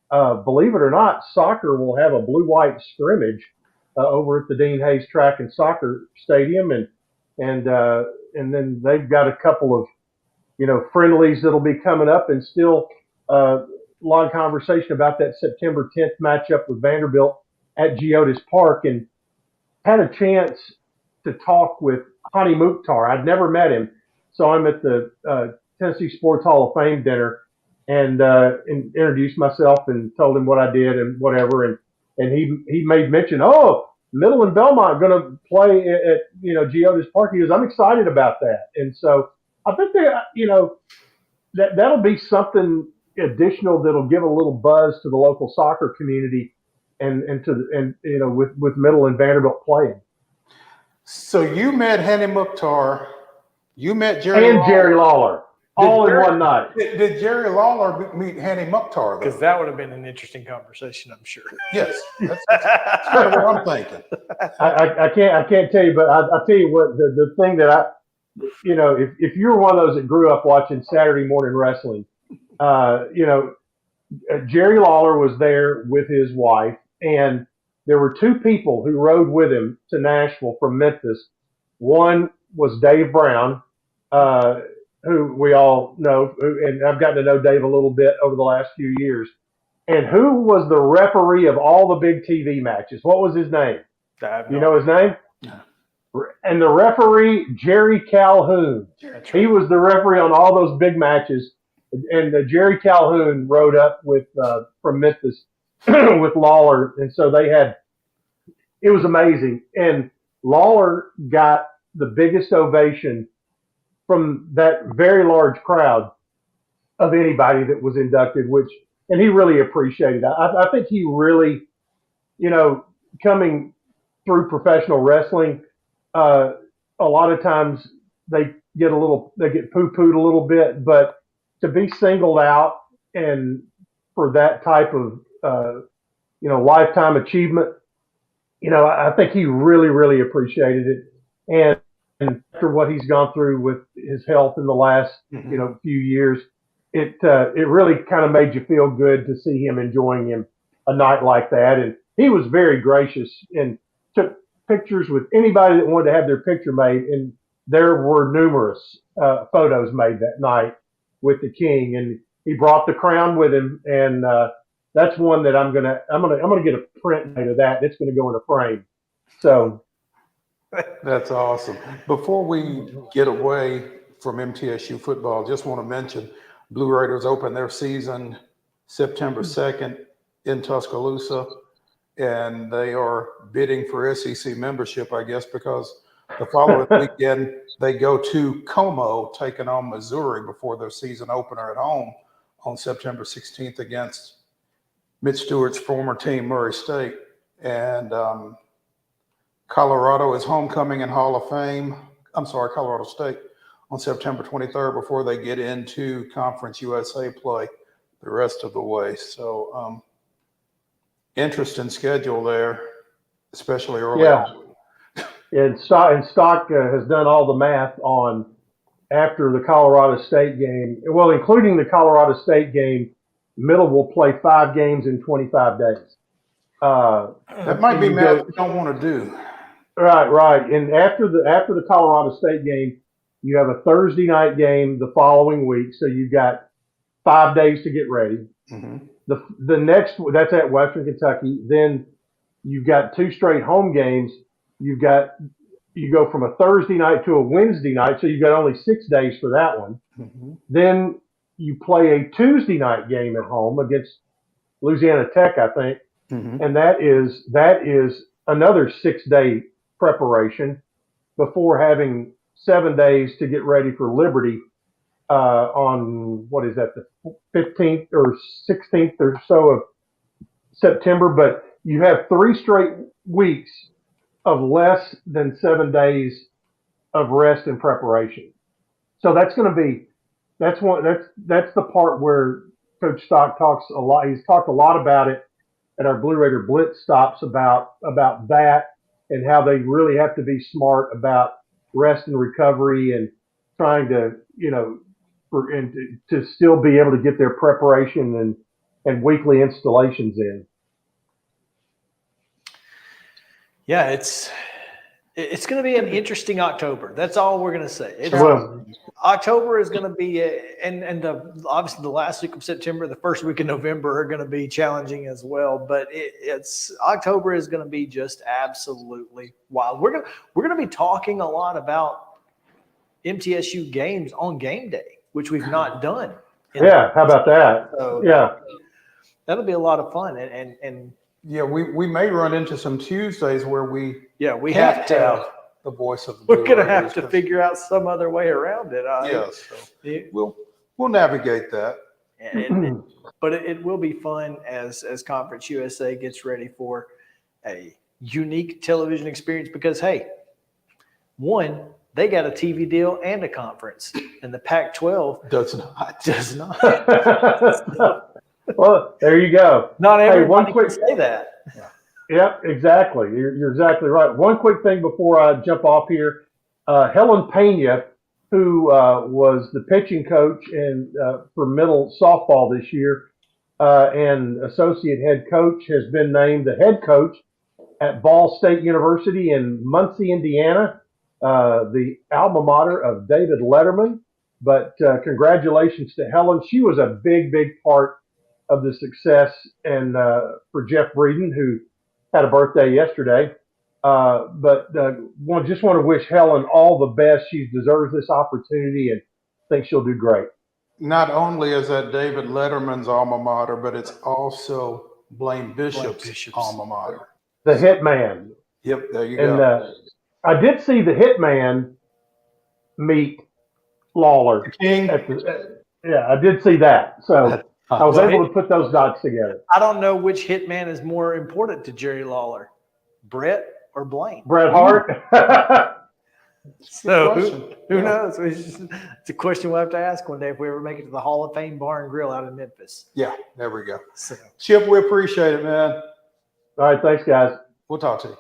[SPEAKER 18] believe it or not, soccer will have a blue-white scrimmage over at the Dean Hayes Track and Soccer Stadium, and then they've got a couple of friendlies that'll be coming up, and still a lot of conversation about that September 10th matchup with Vanderbilt at Geodis Park, and had a chance to talk with Hani Mukhtar. I'd never met him, so I'm at the Tennessee Sports Hall of Fame dinner, and introduced myself and told him what I did and whatever, and he made mention, Middle and Belmont going to play at Geodis Park. He goes, I'm excited about that. And so I think that'll be something additional that'll give a little buzz to the local soccer community and with Middle and Vanderbilt playing.
[SPEAKER 3] So you met Hani Mukhtar, you met Jerry
[SPEAKER 18] Lawler all in one night.
[SPEAKER 3] Did Jerry Lawler meet Hani Mukhtar?
[SPEAKER 2] Because that would have been an interesting conversation, I'm sure.
[SPEAKER 3] Yes, that's kind of what I'm thinking.
[SPEAKER 18] I can't tell you, but I'll tell you what the thing that if you're one of those that grew up watching Saturday morning wrestling, Jerry Lawler was there with his wife, and there were two people who rode with him to Nashville from Memphis. One was Dave Brown, who we all know, and I've gotten to know Dave a little bit over the last few years. And who was the referee of all the big TV matches? What was his name? You know his name? No. And the referee, Jerry Calhoun. Right. He was the referee on all those big matches. And Jerry Calhoun rode up with from Memphis with Lawler. And so it was amazing. And Lawler got the biggest ovation from that very large crowd of anybody that was inducted, and he really appreciated that. I think he really, coming through professional wrestling, a lot of times they get poo-pooed a little bit, but to be singled out and for that type of, lifetime achievement, I think he really, really appreciated it. And after what he's gone through with his health in the last, few years, it really kind of made you feel good to see him enjoying a night like that. And he was very gracious and took pictures with anybody that wanted to have their picture made. And there were numerous photos made that night with the King, and he brought the crown with him. And that's one that I'm gonna get a print made of that. It's gonna go in a frame. So.
[SPEAKER 3] That's awesome. Before we get away from MTSU football, just want to mention Blue Raiders open their season September 2nd in Tuscaloosa, and they are bidding for SEC membership, I guess, because the following weekend they go to Como, taking on Missouri before their season opener at home on September 16th against Mitch Stewart's former team, Murray State. And Colorado is homecoming in Hall of Fame. Colorado State on September 23rd before they get into Conference USA play the rest of the way. So interesting schedule there, especially early.
[SPEAKER 18] Yeah. And Stock has done all the math on after the Colorado State game. Well, including the Colorado State game, Middle will play 5 games in 25 days.
[SPEAKER 3] That might be math we don't want to do.
[SPEAKER 18] Right. And after the Colorado State game, you have a Thursday night game the following week, so you've got 5 days to get ready.
[SPEAKER 3] Mm-hmm.
[SPEAKER 18] The next, that's at Western Kentucky. Then you've got 2 straight home games. You go from a Thursday night to a Wednesday night, so you've got only 6 days for that one.
[SPEAKER 3] Mm-hmm.
[SPEAKER 18] Then you play a Tuesday night game at home against Louisiana Tech, I think, and that is another 6-day preparation before having 7 days to get ready for Liberty on the 15th or 16th or so of September. But you have 3 straight weeks of less than 7 days of rest and preparation. So that's the part where Coach Stock talks a lot. He's talked a lot about it at our Blue Raider Blitz stops about that and how they really have to be smart about rest and recovery and trying to, to still be able to get their preparation and weekly installations in.
[SPEAKER 2] Yeah, it's going to be an interesting October. That's all we're going to say. October is going to be, obviously the last week of September, the first week of November are going to be challenging as well. But October is going to be just absolutely wild. We're going to be talking a lot about MTSU games on game day, which we've not done.
[SPEAKER 18] How about that?
[SPEAKER 2] So
[SPEAKER 18] yeah,
[SPEAKER 2] that'll be a lot of fun. And
[SPEAKER 3] Yeah, we may run into some Tuesdays where we
[SPEAKER 2] have to
[SPEAKER 3] have the voice of the
[SPEAKER 2] We're
[SPEAKER 3] Blue
[SPEAKER 2] going to have
[SPEAKER 3] Raiders,
[SPEAKER 2] to
[SPEAKER 3] 'cause-
[SPEAKER 2] figure out some other way around it.
[SPEAKER 3] Yes, we'll navigate that.
[SPEAKER 2] But it will be fun as Conference USA gets ready for a unique television experience because, hey, one, they got a TV deal and a conference, and the Pac-12
[SPEAKER 3] does not.
[SPEAKER 18] Well, there you go.
[SPEAKER 2] Not everyone
[SPEAKER 18] one quick
[SPEAKER 2] can say that.
[SPEAKER 18] Yep, exactly. You're exactly right. One quick thing before I jump off here. Helen Pena, who was the pitching coach for middle softball this year and associate head coach, has been named the head coach at Ball State University in Muncie, Indiana, the alma mater of David Letterman. But congratulations to Helen. She was a big, big part of the success and for Jeff Breeden, who had a birthday yesterday. Just want to wish Helen all the best. She deserves this opportunity and think she'll do great.
[SPEAKER 3] Not only is that David Letterman's alma mater, but it's also Blaine Bishop's alma mater.
[SPEAKER 18] The Hitman.
[SPEAKER 3] Yep, there you
[SPEAKER 18] And
[SPEAKER 3] go.
[SPEAKER 18] I did see the Hitman meet Lawler.
[SPEAKER 3] King.
[SPEAKER 18] Yeah, I did see that. So I was able to put those dots together.
[SPEAKER 2] I don't know which hitman is more important to Jerry Lawler, Brett or Blaine.
[SPEAKER 18] Bret Hart.
[SPEAKER 2] So who knows? It's a question we'll have to ask one day if we ever make it to the Hall of Fame Bar and Grill out in Memphis.
[SPEAKER 3] Yeah, there we go.
[SPEAKER 2] So,
[SPEAKER 3] Chip, we appreciate it, man.
[SPEAKER 18] All right, thanks, guys.
[SPEAKER 3] We'll talk to you.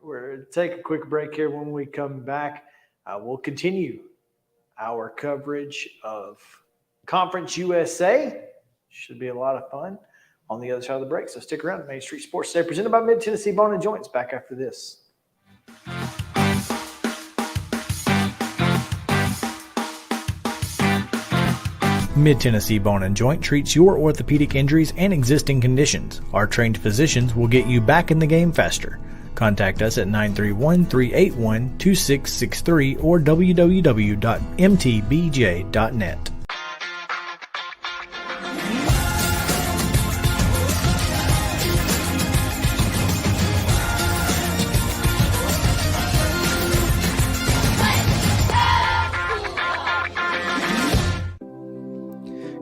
[SPEAKER 2] we're going to take a quick break here. When we come back, we'll continue our coverage of Conference USA. Should be a lot of fun on the other side of the break. So stick around. Main Street Sports Today, presented by Mid-Tennessee Bone and Joints. Back after this.
[SPEAKER 5] Mid-Tennessee Bone and Joint treats your orthopedic injuries and existing conditions. Our trained physicians will get you back in the game faster. Contact us at 931-381-2663 or www.mtbj.net.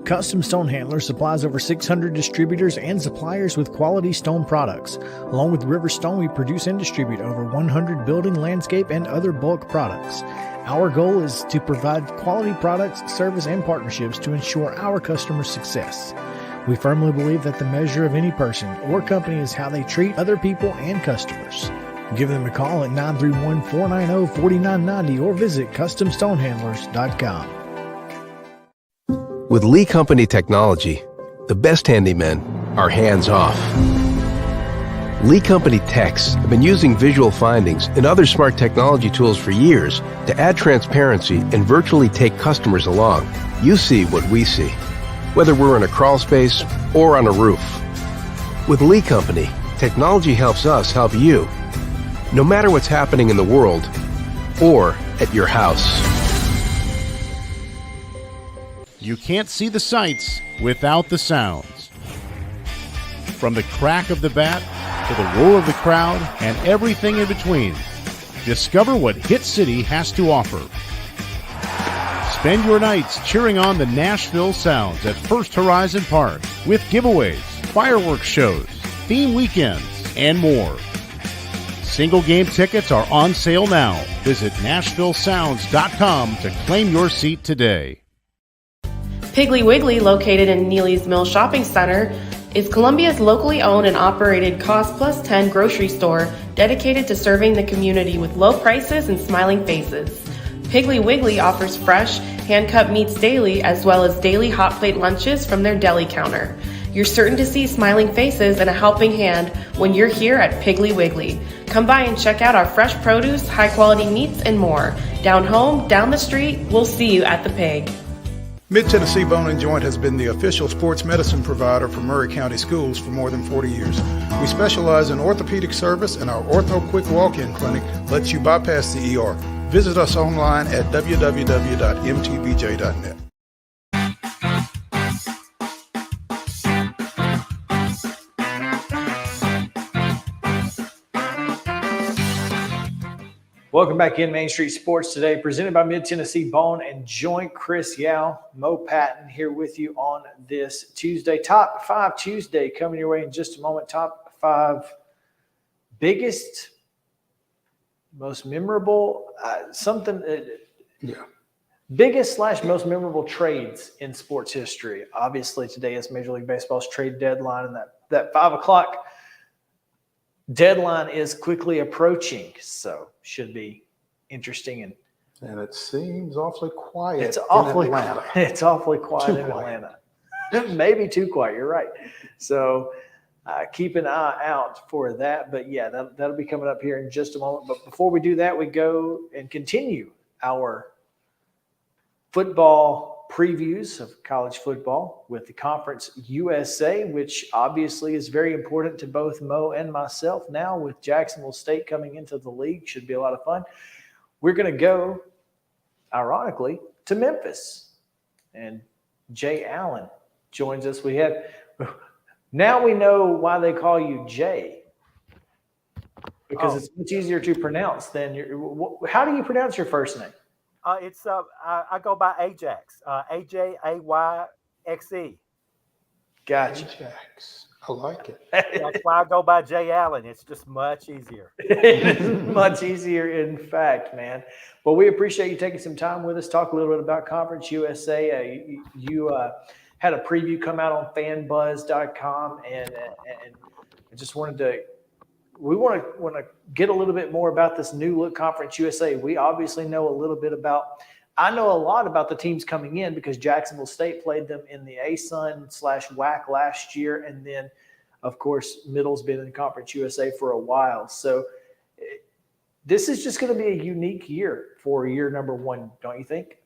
[SPEAKER 5] Custom Stone Handlers supplies over 600 distributors and suppliers with quality stone products. Along with River Stone, we produce and distribute over 100 building, landscape, and other bulk products. Our goal is to provide quality products, service, and partnerships to ensure our customers' success. We firmly believe that the measure of any person or company is how they treat other people and customers. Give them a call at 931-490-4990 or visit CustomStonehandlers.com.
[SPEAKER 6] With Lee Company technology, the best handymen are hands-off. Lee Company techs have been using visual findings and other smart technology tools for years to add transparency and virtually take customers along. You see what we see, whether we're in a crawl space or on a roof. With Lee Company, technology helps us help you, no matter what's happening in the world or at your house.
[SPEAKER 7] You can't see the sights without the sounds. From the crack of the bat to the roar of the crowd and everything in between, discover what Hit City has to offer. Spend your nights cheering on the Nashville Sounds at First Horizon Park with giveaways, fireworks shows, theme weekends, and more. Single game tickets are on sale now. Visit NashvilleSounds.com to claim your seat today.
[SPEAKER 8] Piggly Wiggly, located in Neely's Mill Shopping Center, is Columbia's locally owned and operated Cost Plus 10 grocery store dedicated to serving the community with low prices and smiling faces. Piggly Wiggly offers fresh, hand-cut meats daily, as well as daily hot plate lunches from their deli counter. You're certain to see smiling faces and a helping hand when you're here at Piggly Wiggly. Come by and check out our fresh produce, high-quality meats, and more. Down home, down the street, we'll see you at the Pig.
[SPEAKER 15] Mid-Tennessee Bone & Joint has been the official sports medicine provider for Murray County Schools for more than 40 years. We specialize in orthopedic service, and our Ortho Quick Walk-In Clinic lets you bypass the ER. Visit us online at www.mtbj.net.
[SPEAKER 2] Welcome back in Main Street Sports today, presented by Mid-Tennessee Bone and Joint. Chris Yao, Mo Patton here with you on this Tuesday. Top 5 Tuesday coming your way in just a moment. Top 5 biggest, most memorable, biggest / most memorable trades in sports history. Obviously, today is Major League Baseball's trade deadline, and that 5 o'clock deadline is quickly approaching, so should be interesting.
[SPEAKER 3] And it seems awfully quiet
[SPEAKER 2] It's
[SPEAKER 3] in
[SPEAKER 2] awfully
[SPEAKER 3] Atlanta.
[SPEAKER 2] It's awfully quiet
[SPEAKER 3] Too
[SPEAKER 2] in
[SPEAKER 3] quiet.
[SPEAKER 2] Atlanta. Maybe too quiet. You're right. So keep an eye out for that. But yeah, that'll be coming up here in just a moment. But before we do that, we go and continue our football previews of college football with the Conference USA, which obviously is very important to both Mo and myself now with Jacksonville State coming into the league. Should be a lot of fun. We're going to go, ironically, to Memphis. And Jay Allen joins us. Now we know why they call you Jay, because it's much easier to pronounce than how do you pronounce your first name?
[SPEAKER 19] I go by Ajax, AJAYXE.
[SPEAKER 2] Gotcha.
[SPEAKER 3] Ajax. I like it.
[SPEAKER 19] That's why I go by Jay Allen. It's just much easier.
[SPEAKER 2] It is much easier, in fact, man. But we appreciate you taking some time with us. Talk a little bit about Conference USA. You had a preview come out on fanbuzz.com, and I just wanted to. We want to get a little bit more about this new look Conference USA. We obviously know a little bit about. I know a lot about the teams coming in because Jacksonville State played them in the ASUN/WAC last year, and then, of course, Middle's been in Conference USA for a while. So this is just going to be a unique year for year number 1, don't you think?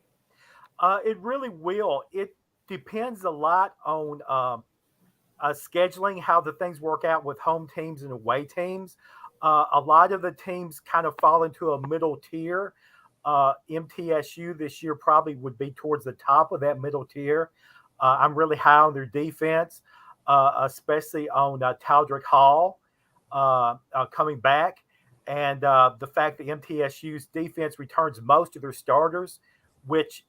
[SPEAKER 19] It really will. It depends a lot on scheduling, how the things work out with home teams and away teams. A lot of the teams kind of fall into a middle tier. MTSU this year probably would be towards the top of that middle tier. I'm really high on their defense, especially on Taldrick Hall coming back. And the fact that MTSU's defense returns most of their starters, which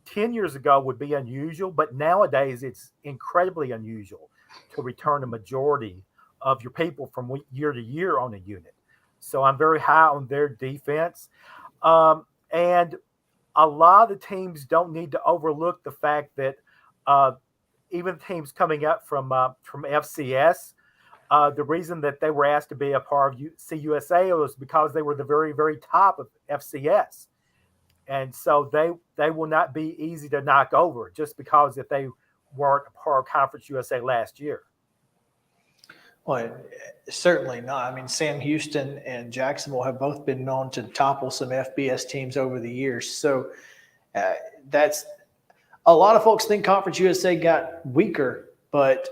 [SPEAKER 19] 10 years ago would be unusual, but nowadays it's incredibly unusual to return a majority of your people from year to year on a unit. So I'm very high on their defense. And a lot of the teams don't need to overlook the fact that even teams coming up from FCS, the reason that they were asked to be a part of CUSA was because they were the very, very top of FCS. And so they will not be easy to knock over just because if they weren't a part of Conference USA last year.
[SPEAKER 2] Well, certainly not. I mean, Sam Houston and Jacksonville have both been known to topple some FBS teams over the years. So that's a lot of folks think Conference USA got weaker, but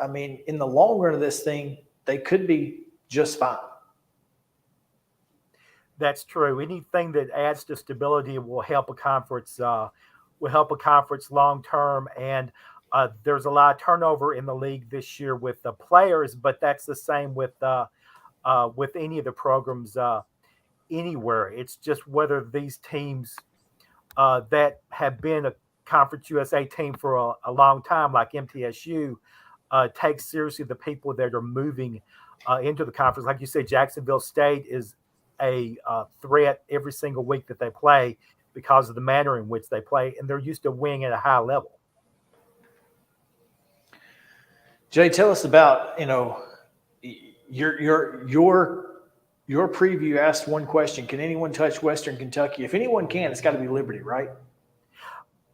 [SPEAKER 2] I mean, in the long run of this thing, they could be just fine.
[SPEAKER 19] That's true. Anything that adds to stability will help a conference. Long term, and there's a lot of turnover in the league this year with the players, but that's the same with any of the programs anywhere. It's just whether these teams that have been a Conference USA team for a long time, like MTSU, take seriously the people that are moving into the conference. Like you said, Jacksonville State is a threat every single week that they play, because of the manner in which they play, and they're used to winning at a high level.
[SPEAKER 2] Jay, tell us about, your preview asked one question: can anyone touch Western Kentucky? If anyone can, it's got to be Liberty, right?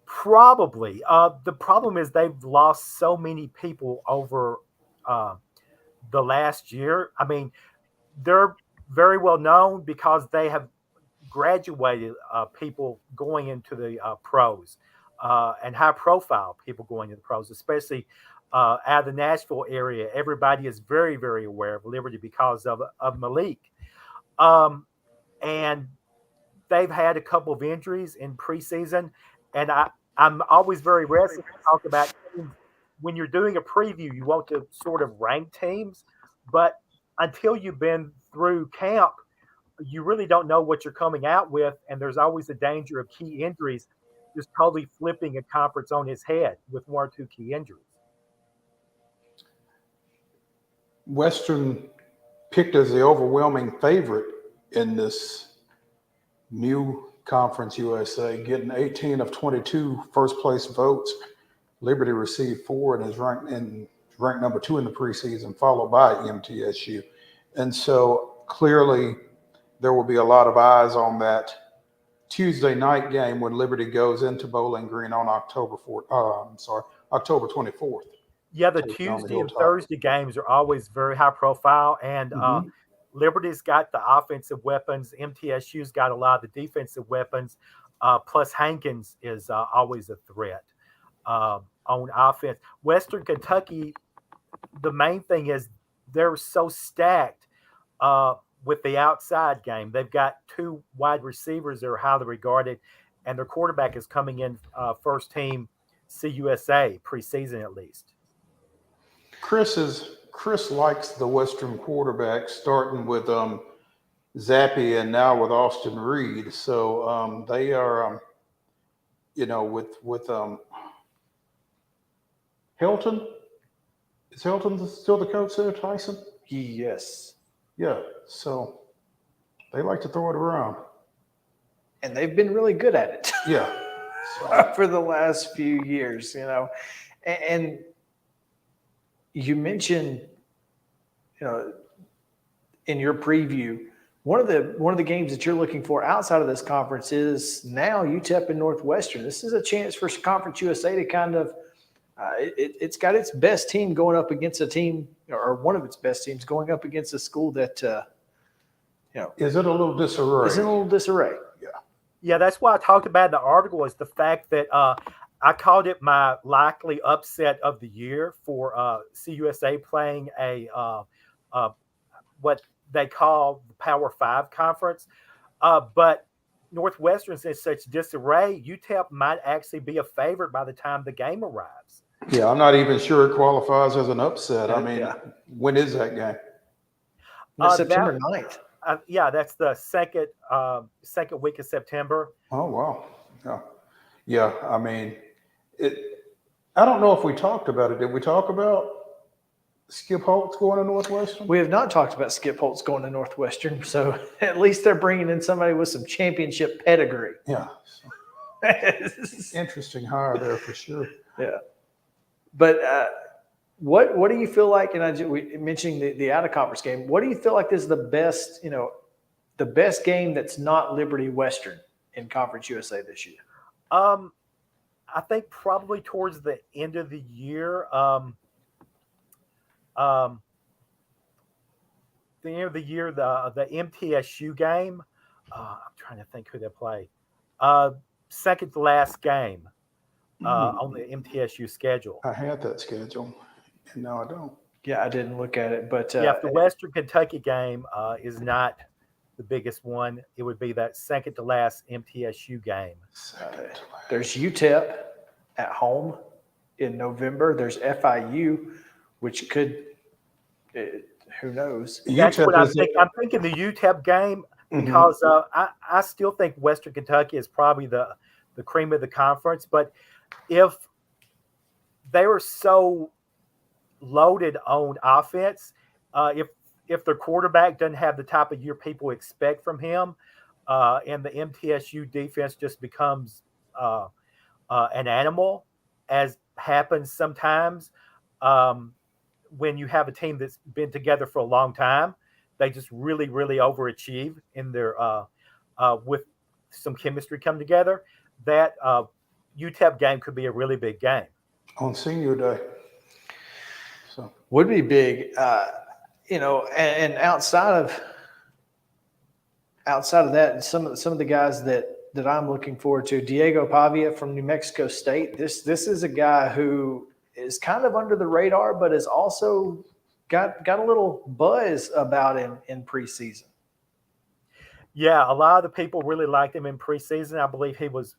[SPEAKER 19] Probably. The problem is they've lost so many people over the last year. I mean, they're very well known because they have graduated people going into the pros and high-profile people going into the pros, especially out of the Nashville area. Everybody is very, very aware of Liberty because of Malik. And they've had a couple of injuries in preseason, and I'm always very reticent to talk about teams. When you're doing a preview, you want to sort of rank teams, but until you've been through camp, you really don't know what you're coming out with, and there's always the danger of key injuries, just totally flipping a conference on its head with one or two key injuries.
[SPEAKER 3] Western picked as the overwhelming favorite in this new Conference USA, getting 18 of 22 first place votes. Liberty received 4 and is ranked number 2 in the preseason, followed by MTSU. And so clearly there will be a lot of eyes on that Tuesday night game when Liberty goes into Bowling Green on October 24th.
[SPEAKER 19] Yeah, the Tuesday and Thursday games are always very high profile, and Liberty's got the offensive weapons. MTSU's got a lot of the defensive weapons. Plus Hankins is always a threat on offense. Western Kentucky, the main thing is they're so stacked with the outside game. They've got 2 wide receivers that are highly regarded, and their quarterback is coming in first team CUSA preseason at least.
[SPEAKER 3] Chris likes the Western quarterback, starting with Zappi and now with Austin Reed. So they are, with Hilton. Is Hilton still the coach there, Tyson?
[SPEAKER 2] Yes.
[SPEAKER 3] Yeah. So they like to throw it around,
[SPEAKER 2] and they've been really good at it.
[SPEAKER 3] Yeah.
[SPEAKER 2] For the last few years, and you mentioned, in your preview, one of the games that you're looking for outside of this conference is now UTEP and Northwestern. This is a chance for Conference USA to kind of it's got its best team going up against a team, or one of its best teams going up against a school that
[SPEAKER 3] is in a little disarray.
[SPEAKER 19] Yeah, that's why I talked about in the article, is the fact that I called it my likely upset of the year for CUSA playing a what they call the Power 5 conference. But Northwestern's in such disarray, UTEP might actually be a favorite by the time the game arrives.
[SPEAKER 3] Yeah, I'm not even sure it qualifies as an upset. I mean, when is that game?
[SPEAKER 2] September 9th.
[SPEAKER 19] Yeah, that's the second week of September.
[SPEAKER 3] Oh, wow. Yeah. I mean, I don't know if we talked about it. Did we talk about Skip Holtz going to Northwestern?
[SPEAKER 2] We have not talked about Skip Holtz going to Northwestern, so at least they're bringing in somebody with some championship pedigree.
[SPEAKER 3] Yeah. Interesting hire there for sure.
[SPEAKER 2] Yeah. But what do you feel like, and we mentioning the out-of-conference game, what do you feel like is the best, the best game that's not Liberty Western in Conference USA this year?
[SPEAKER 19] I think probably towards the end of the year, the MTSU game. I'm trying to think who they play. Second to last game on the MTSU schedule.
[SPEAKER 3] I had that schedule, and now I don't.
[SPEAKER 2] Yeah, I didn't look at it, but
[SPEAKER 19] if the Western Kentucky game is not the biggest one, it would be that second to last MTSU game.
[SPEAKER 2] There's UTEP at home in November. There's FIU, which could, who knows?
[SPEAKER 19] That's what I'm thinking. I'm thinking the UTEP game because I still think Western Kentucky is probably the cream of the conference. But if they were so loaded on offense, if their quarterback doesn't have the type of year people expect from him, and the MTSU defense just becomes an animal, as happens sometimes when you have a team that's been together for a long time, they just really, really overachieve in their with some chemistry come together. That UTEP game could be a really big game
[SPEAKER 3] on senior day. So
[SPEAKER 2] would be big. And outside of that, some of the guys that I'm looking forward to, Diego Pavia from New Mexico State. This is a guy who is kind of under the radar, but has also got a little buzz about him in preseason.
[SPEAKER 19] Yeah, a lot of the people really liked him in preseason. I believe he was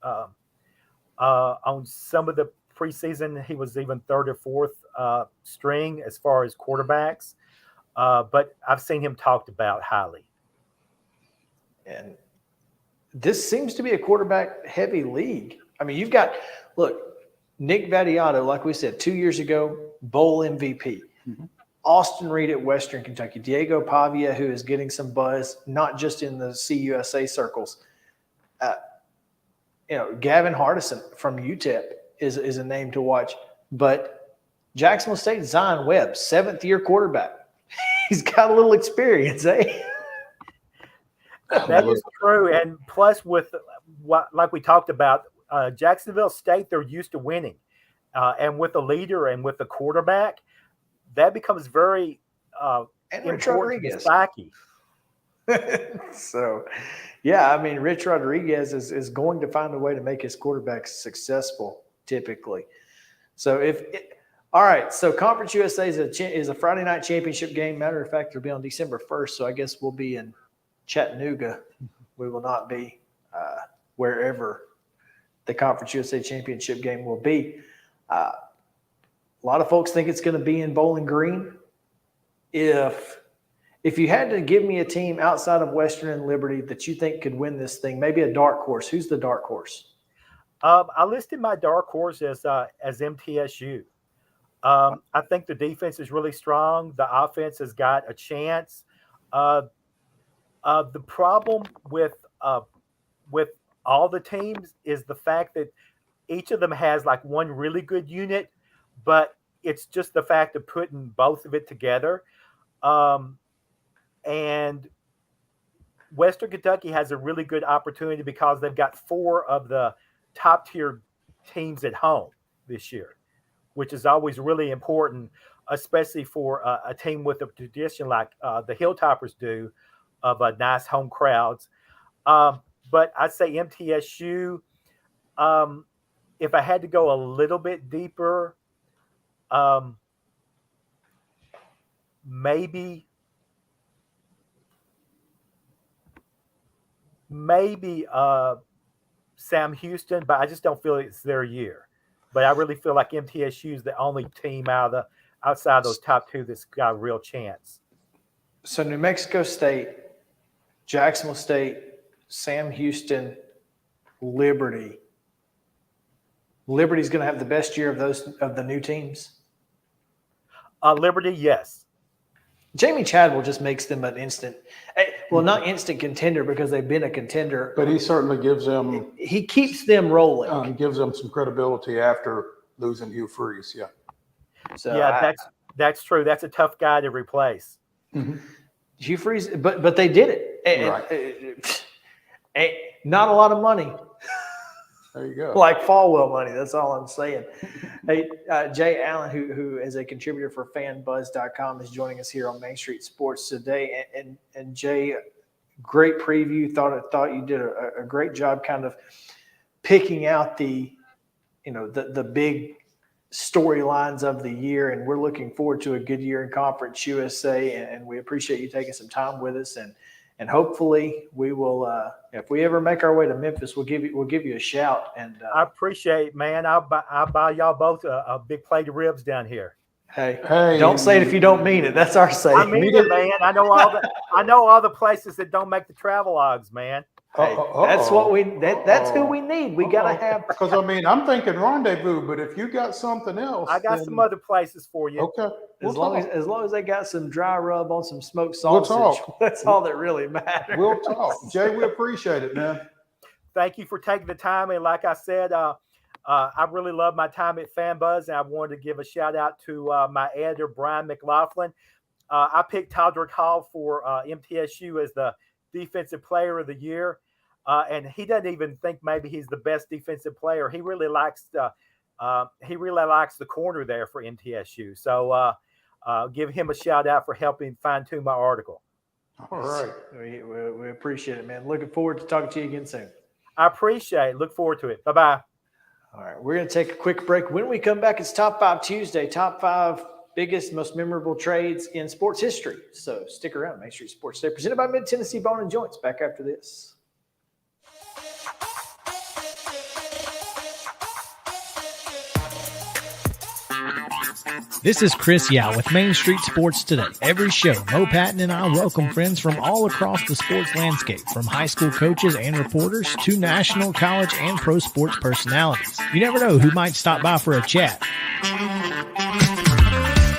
[SPEAKER 19] on some of the preseason, he was even third or fourth string as far as quarterbacks. But I've seen him talked about highly.
[SPEAKER 2] And this seems to be a quarterback-heavy league. I mean, you've got – look, Nick Vattiato, like we said, 2 years ago, bowl MVP.
[SPEAKER 3] Mm-hmm.
[SPEAKER 2] Austin Reed at Western Kentucky. Diego Pavia, who is getting some buzz, not just in the CUSA circles. Gavin Hardison from UTEP is a name to watch. But Jacksonville State, Zion Webb, 7th-year quarterback. He's got a little experience, eh?
[SPEAKER 19] That is true. And plus with what, like we talked about, Jacksonville State, they're used to winning. And with the leader and with the quarterback, that becomes very important to Psyche.
[SPEAKER 2] So, yeah, I mean, Rich Rodriguez is going to find a way to make his quarterbacks successful typically. So all right, so Conference USA is a Friday night championship game. Matter of fact, it'll be on December 1st, so I guess we'll be in Chattanooga. We will not be wherever the Conference USA championship game will be. A lot of folks think it's going to be in Bowling Green. If you had to give me a team outside of Western and Liberty that you think could win this thing, maybe a dark horse, who's the dark horse?
[SPEAKER 19] I listed my dark horse as MTSU. I think the defense is really strong. The offense has got a chance. The problem with all the teams is the fact that each of them has like one really good unit, but it's just the fact of putting both of it together. And Western Kentucky has a really good opportunity because they've got 4 of the top tier teams at home this year, which is always really important, especially for a team with a tradition like the Hilltoppers do of nice home crowds. But I'd say MTSU, if I had to go a little bit deeper, maybe Sam Houston, but I just don't feel it's their year. But I really feel like MTSU is the only team outside of those top 2 that's got a real chance.
[SPEAKER 2] So New Mexico State, Jacksonville State, Sam Houston, Liberty. Liberty's going to have the best year of the new teams.
[SPEAKER 19] Liberty, yes.
[SPEAKER 2] Jamie Chadwell just makes them an instant, not instant contender because they've been a contender.
[SPEAKER 3] But he certainly gives them.
[SPEAKER 2] He keeps them rolling.
[SPEAKER 3] He gives them some credibility after losing Hugh Freeze. Yeah.
[SPEAKER 19] So that's true. That's a tough guy to replace.
[SPEAKER 3] Mm-hmm.
[SPEAKER 2] Hugh Freeze, but they did it. Right. Not a lot of money.
[SPEAKER 3] There you go.
[SPEAKER 2] Like Falwell money. That's all I'm saying. Hey, Jay Allen, who is a contributor for fanbuzz.com, is joining us here on Main Street Sports today. And Jay, great preview. Thought you did a great job kind of picking out the big storylines of the year. And we're looking forward to a good year in Conference USA. And we appreciate you taking some time with us. And hopefully we will. If we ever make our way to Memphis, we'll give you a shout. And
[SPEAKER 19] I appreciate it, man. I'll buy y'all both a big plate of ribs down here.
[SPEAKER 2] Hey, don't say it if you don't mean it. That's our saying.
[SPEAKER 19] I mean it, man. I know all the places that don't make the travel logs, man.
[SPEAKER 2] Hey, that's what that's who we need. We gotta have.
[SPEAKER 3] Because I'm thinking rendezvous, but if you got something else,
[SPEAKER 19] I got some other places for you.
[SPEAKER 3] Okay.
[SPEAKER 2] As long as they got some dry rub on some smoked sausage, we'll talk. That's all that really matters.
[SPEAKER 3] We'll talk. Jay, we appreciate it, man.
[SPEAKER 19] Thank you for taking the time. And like I said, I really love my time at FanBuzz, and I wanted to give a shout out to my editor, Brian McLaughlin. I picked Todrick Hall for MTSU as the Defensive Player of the Year. And he doesn't even think maybe he's the best defensive player. He really likes the corner there for MTSU. So give him a shout out for helping fine tune my article.
[SPEAKER 3] All right.
[SPEAKER 2] We appreciate it, man. Looking forward to talking to you again soon.
[SPEAKER 19] I appreciate it. Look forward to it. Bye-bye.
[SPEAKER 2] All right. We're going to take a quick break. When we come back, it's Top 5 Tuesday, Top 5 biggest, most memorable trades in sports history. So stick around. Main Street Sports Today, presented by Mid-Tennessee Bone and Joints. Back after this.
[SPEAKER 5] This is Chris Yao with Main Street Sports Today. Every show, Mo Patton and I welcome friends from all across the sports landscape, from high school coaches and reporters to national, college, and pro sports personalities. You never know who might stop by for a chat.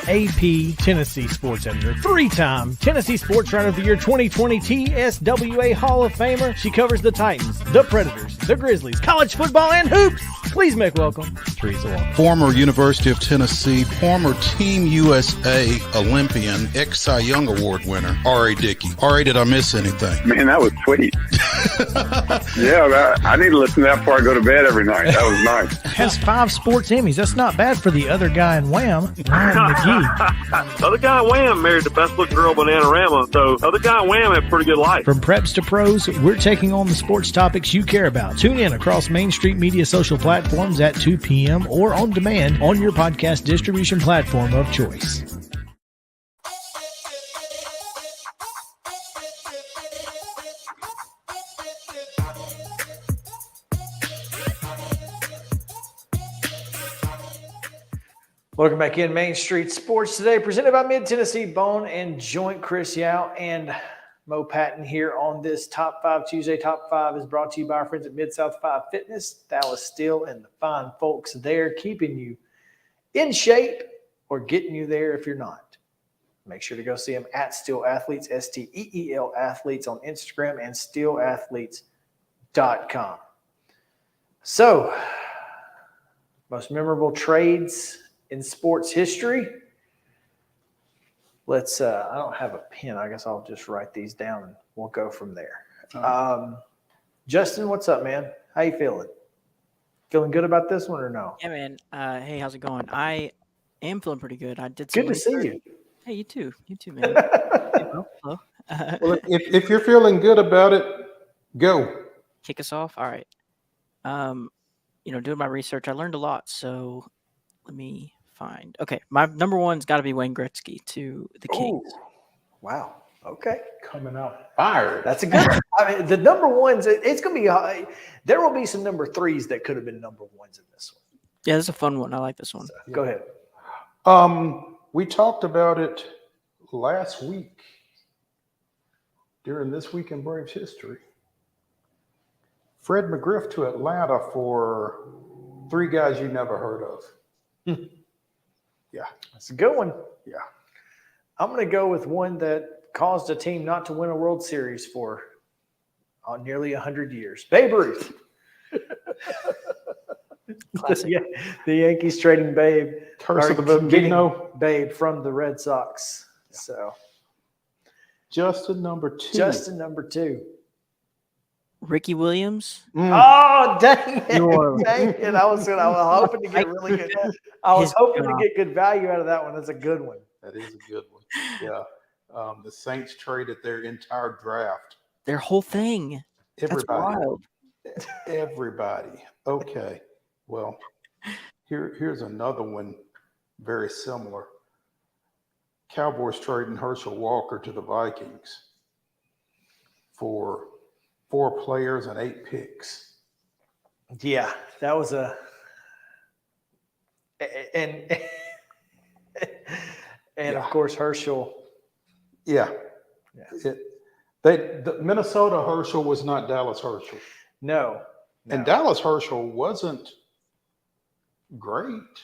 [SPEAKER 5] AP Tennessee Sports Editor, 3-time Tennessee Sports Writer of the Year 2020 TSWA Hall of Famer. She covers the Titans, the Predators, the Grizzlies, college football, and hoops. Please make welcome Teresa Walker.
[SPEAKER 15] Former University of Tennessee, former Team USA Olympian, ex-Cy Young Award winner, R.A. Dickey. R.A., did I miss anything?
[SPEAKER 20] Man, that was sweet. Yeah, I need to listen to that before I go to bed every night. That was nice.
[SPEAKER 5] Has 5 sports Emmys. That's not bad for the other guy in Wham, Ryan McGee.
[SPEAKER 21] Other guy in Wham married the best looking girl, Bananarama. So other guy in Wham had a pretty good life.
[SPEAKER 5] From preps to pros, we're taking on the sports topics you care about. Tune in across Main Street Media social platforms at 2 p.m. or on demand on your podcast distribution platform of choice. Welcome back in Main Street Sports Today, presented by Mid-Tennessee Bone and Joint. Chris Yao and Mo Patton here on this Top 5 Tuesday. Top 5 is brought to you by our friends at Mid-South 5 Fitness, Dallas Steel, and the fine folks there, keeping you in shape or getting you there if you're not. Make sure to go see them at Steel Athletes, STEEL Athletes on Instagram, and steelathletes.com. So, most memorable trades in sports history. Let's, I don't have a pen. I guess I'll just write these down and we'll go from there. Justin, what's up, man? How you feeling? Feeling good about this one or no?
[SPEAKER 22] Yeah, man. Hey, how's it going? I am feeling pretty good. I did.
[SPEAKER 2] Good to see you.
[SPEAKER 22] Hey, you too. You too, man. Hello.
[SPEAKER 3] Well, if you're feeling good about it, go.
[SPEAKER 22] Kick us off. All right. Doing my research, I learned a lot. So let me find. Okay, my number one's got to be Wayne Gretzky to the Kings.
[SPEAKER 2] Ooh, wow. Okay.
[SPEAKER 3] Coming out fired.
[SPEAKER 2] That's a good one. I mean, the number ones, it's going to be, there will be some number 3s that could have been number 1s in this one.
[SPEAKER 22] Yeah, this is a fun one. I like this one.
[SPEAKER 2] So, go ahead.
[SPEAKER 3] We talked about it last week during This Week in Braves history. Fred McGriff to Atlanta for 3 guys you never heard of. Yeah.
[SPEAKER 2] That's a good one.
[SPEAKER 3] Yeah.
[SPEAKER 2] I'm going to go with one that caused a team not to win a World Series for nearly 100 years. Babe Ruth. The Yankees trading Babe.
[SPEAKER 3] Curse of the Bambino.
[SPEAKER 2] Babe from the Red Sox. Yeah. So.
[SPEAKER 3] Justin number 2.
[SPEAKER 22] Ricky Williams.
[SPEAKER 2] Oh, dang it. Dang it. I was hoping to get really good. I was hoping to get good value out of that one. That's a good one.
[SPEAKER 3] That is a good one. Yeah. The Saints traded their entire draft.
[SPEAKER 22] Their whole thing.
[SPEAKER 3] Everybody.
[SPEAKER 22] That's wild.
[SPEAKER 3] Everybody. Okay. Well, here's another one very similar. Cowboys trading Herschel Walker to the Vikings for 4 players and 8 picks.
[SPEAKER 2] Yeah, that was and of course Herschel.
[SPEAKER 3] Yeah. The Minnesota Herschel was not Dallas Herschel.
[SPEAKER 2] No.
[SPEAKER 3] And Dallas Herschel wasn't great.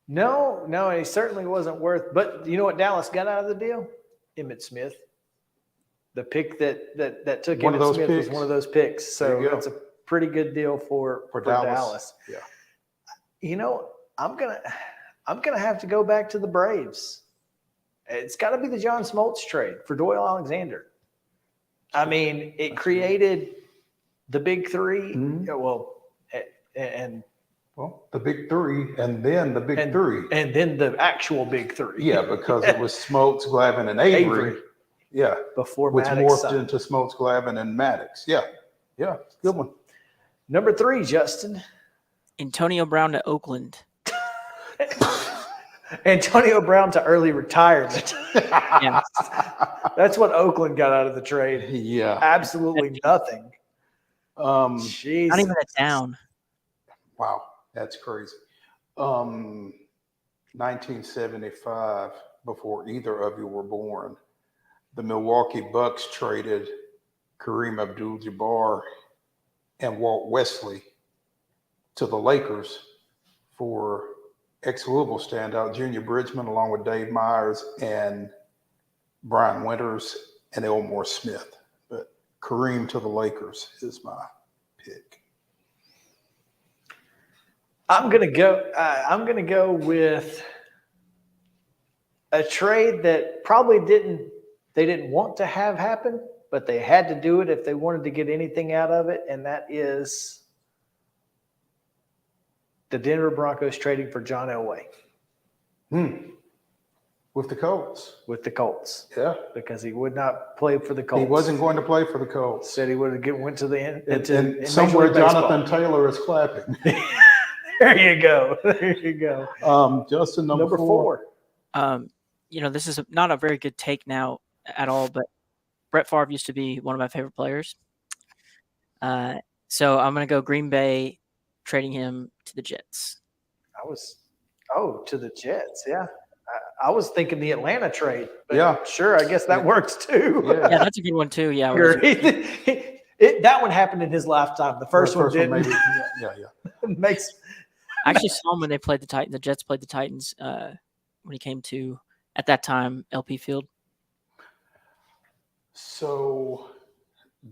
[SPEAKER 2] No, he certainly wasn't worth. But you know what Dallas got out of the deal? Emmitt Smith. The pick that took Emmitt Smith was one of those picks. So that's a pretty good deal for Dallas.
[SPEAKER 3] Yeah.
[SPEAKER 2] You know, I'm gonna have to go back to the Braves. It's got to be the John Smoltz trade for Doyle Alexander. I mean, it created the big 3.
[SPEAKER 3] Mm-hmm.
[SPEAKER 2] Well,
[SPEAKER 3] the big 3, and then the big 3,
[SPEAKER 2] and then the actual big 3.
[SPEAKER 3] Yeah, because it was Smoltz, Glavine, and Avery. Yeah,
[SPEAKER 2] before
[SPEAKER 3] which
[SPEAKER 2] Maddox
[SPEAKER 3] morphed into Smoltz, Glavine, and Maddox. Yeah, good one.
[SPEAKER 2] Number 3, Justin.
[SPEAKER 22] Antonio Brown to Oakland.
[SPEAKER 2] Antonio Brown to early retirement.
[SPEAKER 22] Yeah.
[SPEAKER 2] That's what Oakland got out of the trade.
[SPEAKER 3] Yeah.
[SPEAKER 2] Absolutely nothing. Jesus.
[SPEAKER 22] Not even a down.
[SPEAKER 3] Wow, that's crazy. 1975, before either of you were born, the Milwaukee Bucks traded Kareem Abdul-Jabbar and Walt Wesley to the Lakers for ex-Louisville standout Junior Bridgman, along with Dave Myers and Brian Winters and Elmore Smith. But Kareem to the Lakers is my pick.
[SPEAKER 2] I'm gonna go with a trade that probably they didn't want to have happen, but they had to do it if they wanted to get anything out of it, and that is the Denver Broncos trading for John Elway.
[SPEAKER 3] With the Colts.
[SPEAKER 2] With the Colts.
[SPEAKER 3] Yeah.
[SPEAKER 2] Because he would not play for the Colts.
[SPEAKER 3] He wasn't going to play for the Colts.
[SPEAKER 2] Said he would have went to the end.
[SPEAKER 3] And somewhere Jonathan Taylor is clapping.
[SPEAKER 2] There you go. There you go.
[SPEAKER 3] Justin, number 4.
[SPEAKER 22] This is not a very good take now at all, but Brett Favre used to be one of my favorite players. So I'm going to go Green Bay, trading him to the Jets.
[SPEAKER 2] To the Jets, yeah. I was thinking the Atlanta trade. But
[SPEAKER 3] yeah.
[SPEAKER 2] Sure, I guess that works too.
[SPEAKER 22] Yeah, that's a good one too. Yeah.
[SPEAKER 2] That one happened in his lifetime. The first one didn't.
[SPEAKER 3] Maybe. Yeah.
[SPEAKER 2] Makes.
[SPEAKER 22] I actually saw him when they played the Titans. The Jets played the Titans when he came to, at that time, LP Field.
[SPEAKER 3] So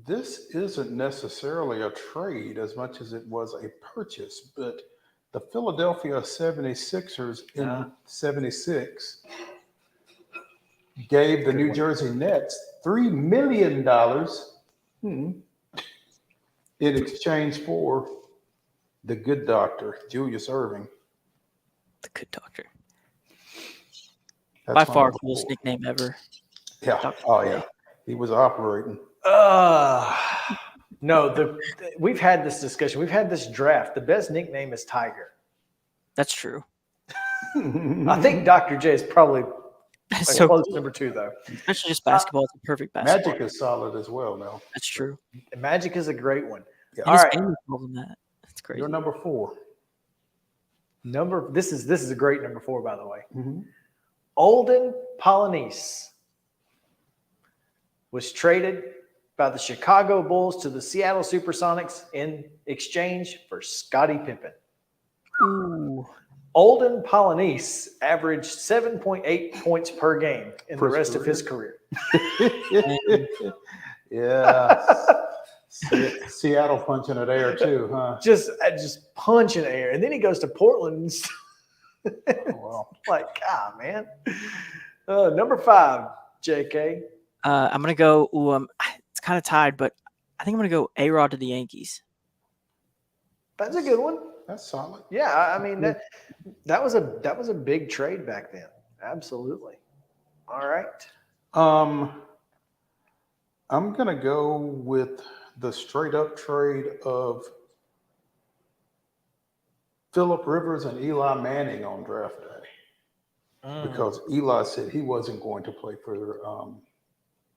[SPEAKER 3] this isn't necessarily a trade as much as it was a purchase, but the Philadelphia 76ers in 76 gave the New Jersey Nets $3 million in exchange for the good doctor, Julius Erving.
[SPEAKER 22] The good doctor.
[SPEAKER 3] That's
[SPEAKER 22] By
[SPEAKER 3] my
[SPEAKER 22] far
[SPEAKER 3] number
[SPEAKER 22] coolest
[SPEAKER 3] 4.
[SPEAKER 22] nickname ever.
[SPEAKER 3] Yeah. Yeah. He was operating.
[SPEAKER 2] No, we've had this discussion. We've had this draft. The best nickname is Tiger.
[SPEAKER 22] That's true.
[SPEAKER 2] I think Dr. J is probably a
[SPEAKER 22] So
[SPEAKER 2] close
[SPEAKER 22] cool.
[SPEAKER 2] number 2, though.
[SPEAKER 22] Especially just basketball. It's a perfect basketball.
[SPEAKER 3] Magic is solid as well now.
[SPEAKER 22] That's true.
[SPEAKER 2] Magic is a great one.
[SPEAKER 3] Yeah.
[SPEAKER 2] All right.
[SPEAKER 22] More than that. That's crazy.
[SPEAKER 3] You're number 4.
[SPEAKER 2] This is a great number 4, by the way. Olden Polynice was traded by the Chicago Bulls to the Seattle Supersonics in exchange for Scottie Pippen.
[SPEAKER 22] Ooh.
[SPEAKER 2] Olden Polynice averaged 7.8 points per game in the rest of his career.
[SPEAKER 3] Yeah. Seattle punching at air too, huh?
[SPEAKER 2] Just punching air. And then he goes to Portland.
[SPEAKER 3] Wow.
[SPEAKER 2] Like, God, man. Number 5, JK.
[SPEAKER 22] I'm going to go, it's kind of tied, but I think I'm going to go A-Rod to the Yankees.
[SPEAKER 2] That's a good one.
[SPEAKER 3] That's solid.
[SPEAKER 2] Yeah, I mean that was a big trade back then. Absolutely. All right.
[SPEAKER 3] I'm gonna go with the straight up trade of Phillip Rivers and Eli Manning on draft day, because Eli said he wasn't going to play for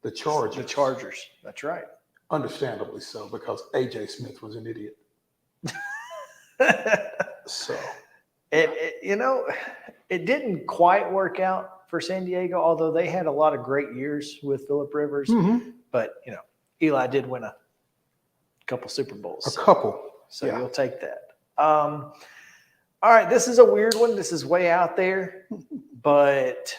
[SPEAKER 3] the Chargers.
[SPEAKER 2] The Chargers. That's right.
[SPEAKER 3] Understandably so, because AJ Smith was an idiot. So
[SPEAKER 2] it didn't quite work out for San Diego, although they had a lot of great years with Phillip Rivers. But Eli did win a couple Super Bowls.
[SPEAKER 3] A couple.
[SPEAKER 2] So you'll take that. All right, this is a weird one. This is way out there, but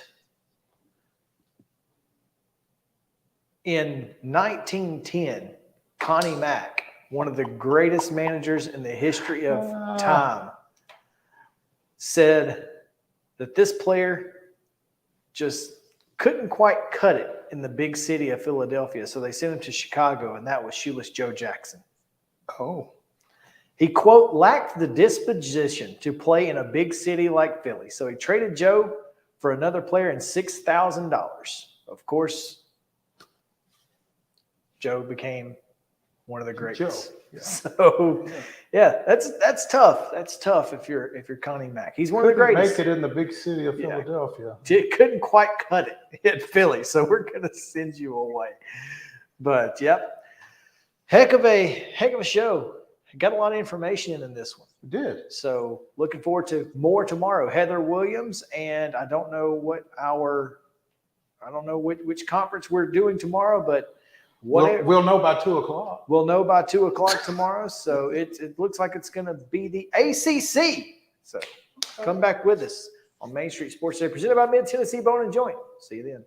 [SPEAKER 2] in 1910, Connie Mack, one of the greatest managers in the history of time, said that this player just couldn't quite cut it in the big city of Philadelphia. So they sent him to Chicago, and that was Shoeless Joe Jackson.
[SPEAKER 3] Oh.
[SPEAKER 2] He, quote, lacked the disposition to play in a big city like Philly. So he traded Joe for another player and $6,000. Of course, Joe became one of the greats.
[SPEAKER 3] Joe. Yeah.
[SPEAKER 2] So, yeah, that's tough. That's tough if you're Connie Mack. He's one of the greatest.
[SPEAKER 3] Make it in the big city of Philadelphia.
[SPEAKER 2] Couldn't quite cut it at Philly, so we're gonna send you away. But yep, heck of a show. got a lot of information in this one.
[SPEAKER 3] We did.
[SPEAKER 2] So looking forward to more tomorrow. Heather Williams, and I don't know which conference we're doing tomorrow, but
[SPEAKER 3] we'll know by 2:00.
[SPEAKER 2] We'll know by 2:00 tomorrow. So it looks like it's going to be the ACC. So come back with us on Main Street Sports Today, presented by Mid Tennessee Bone and Joint. See you then.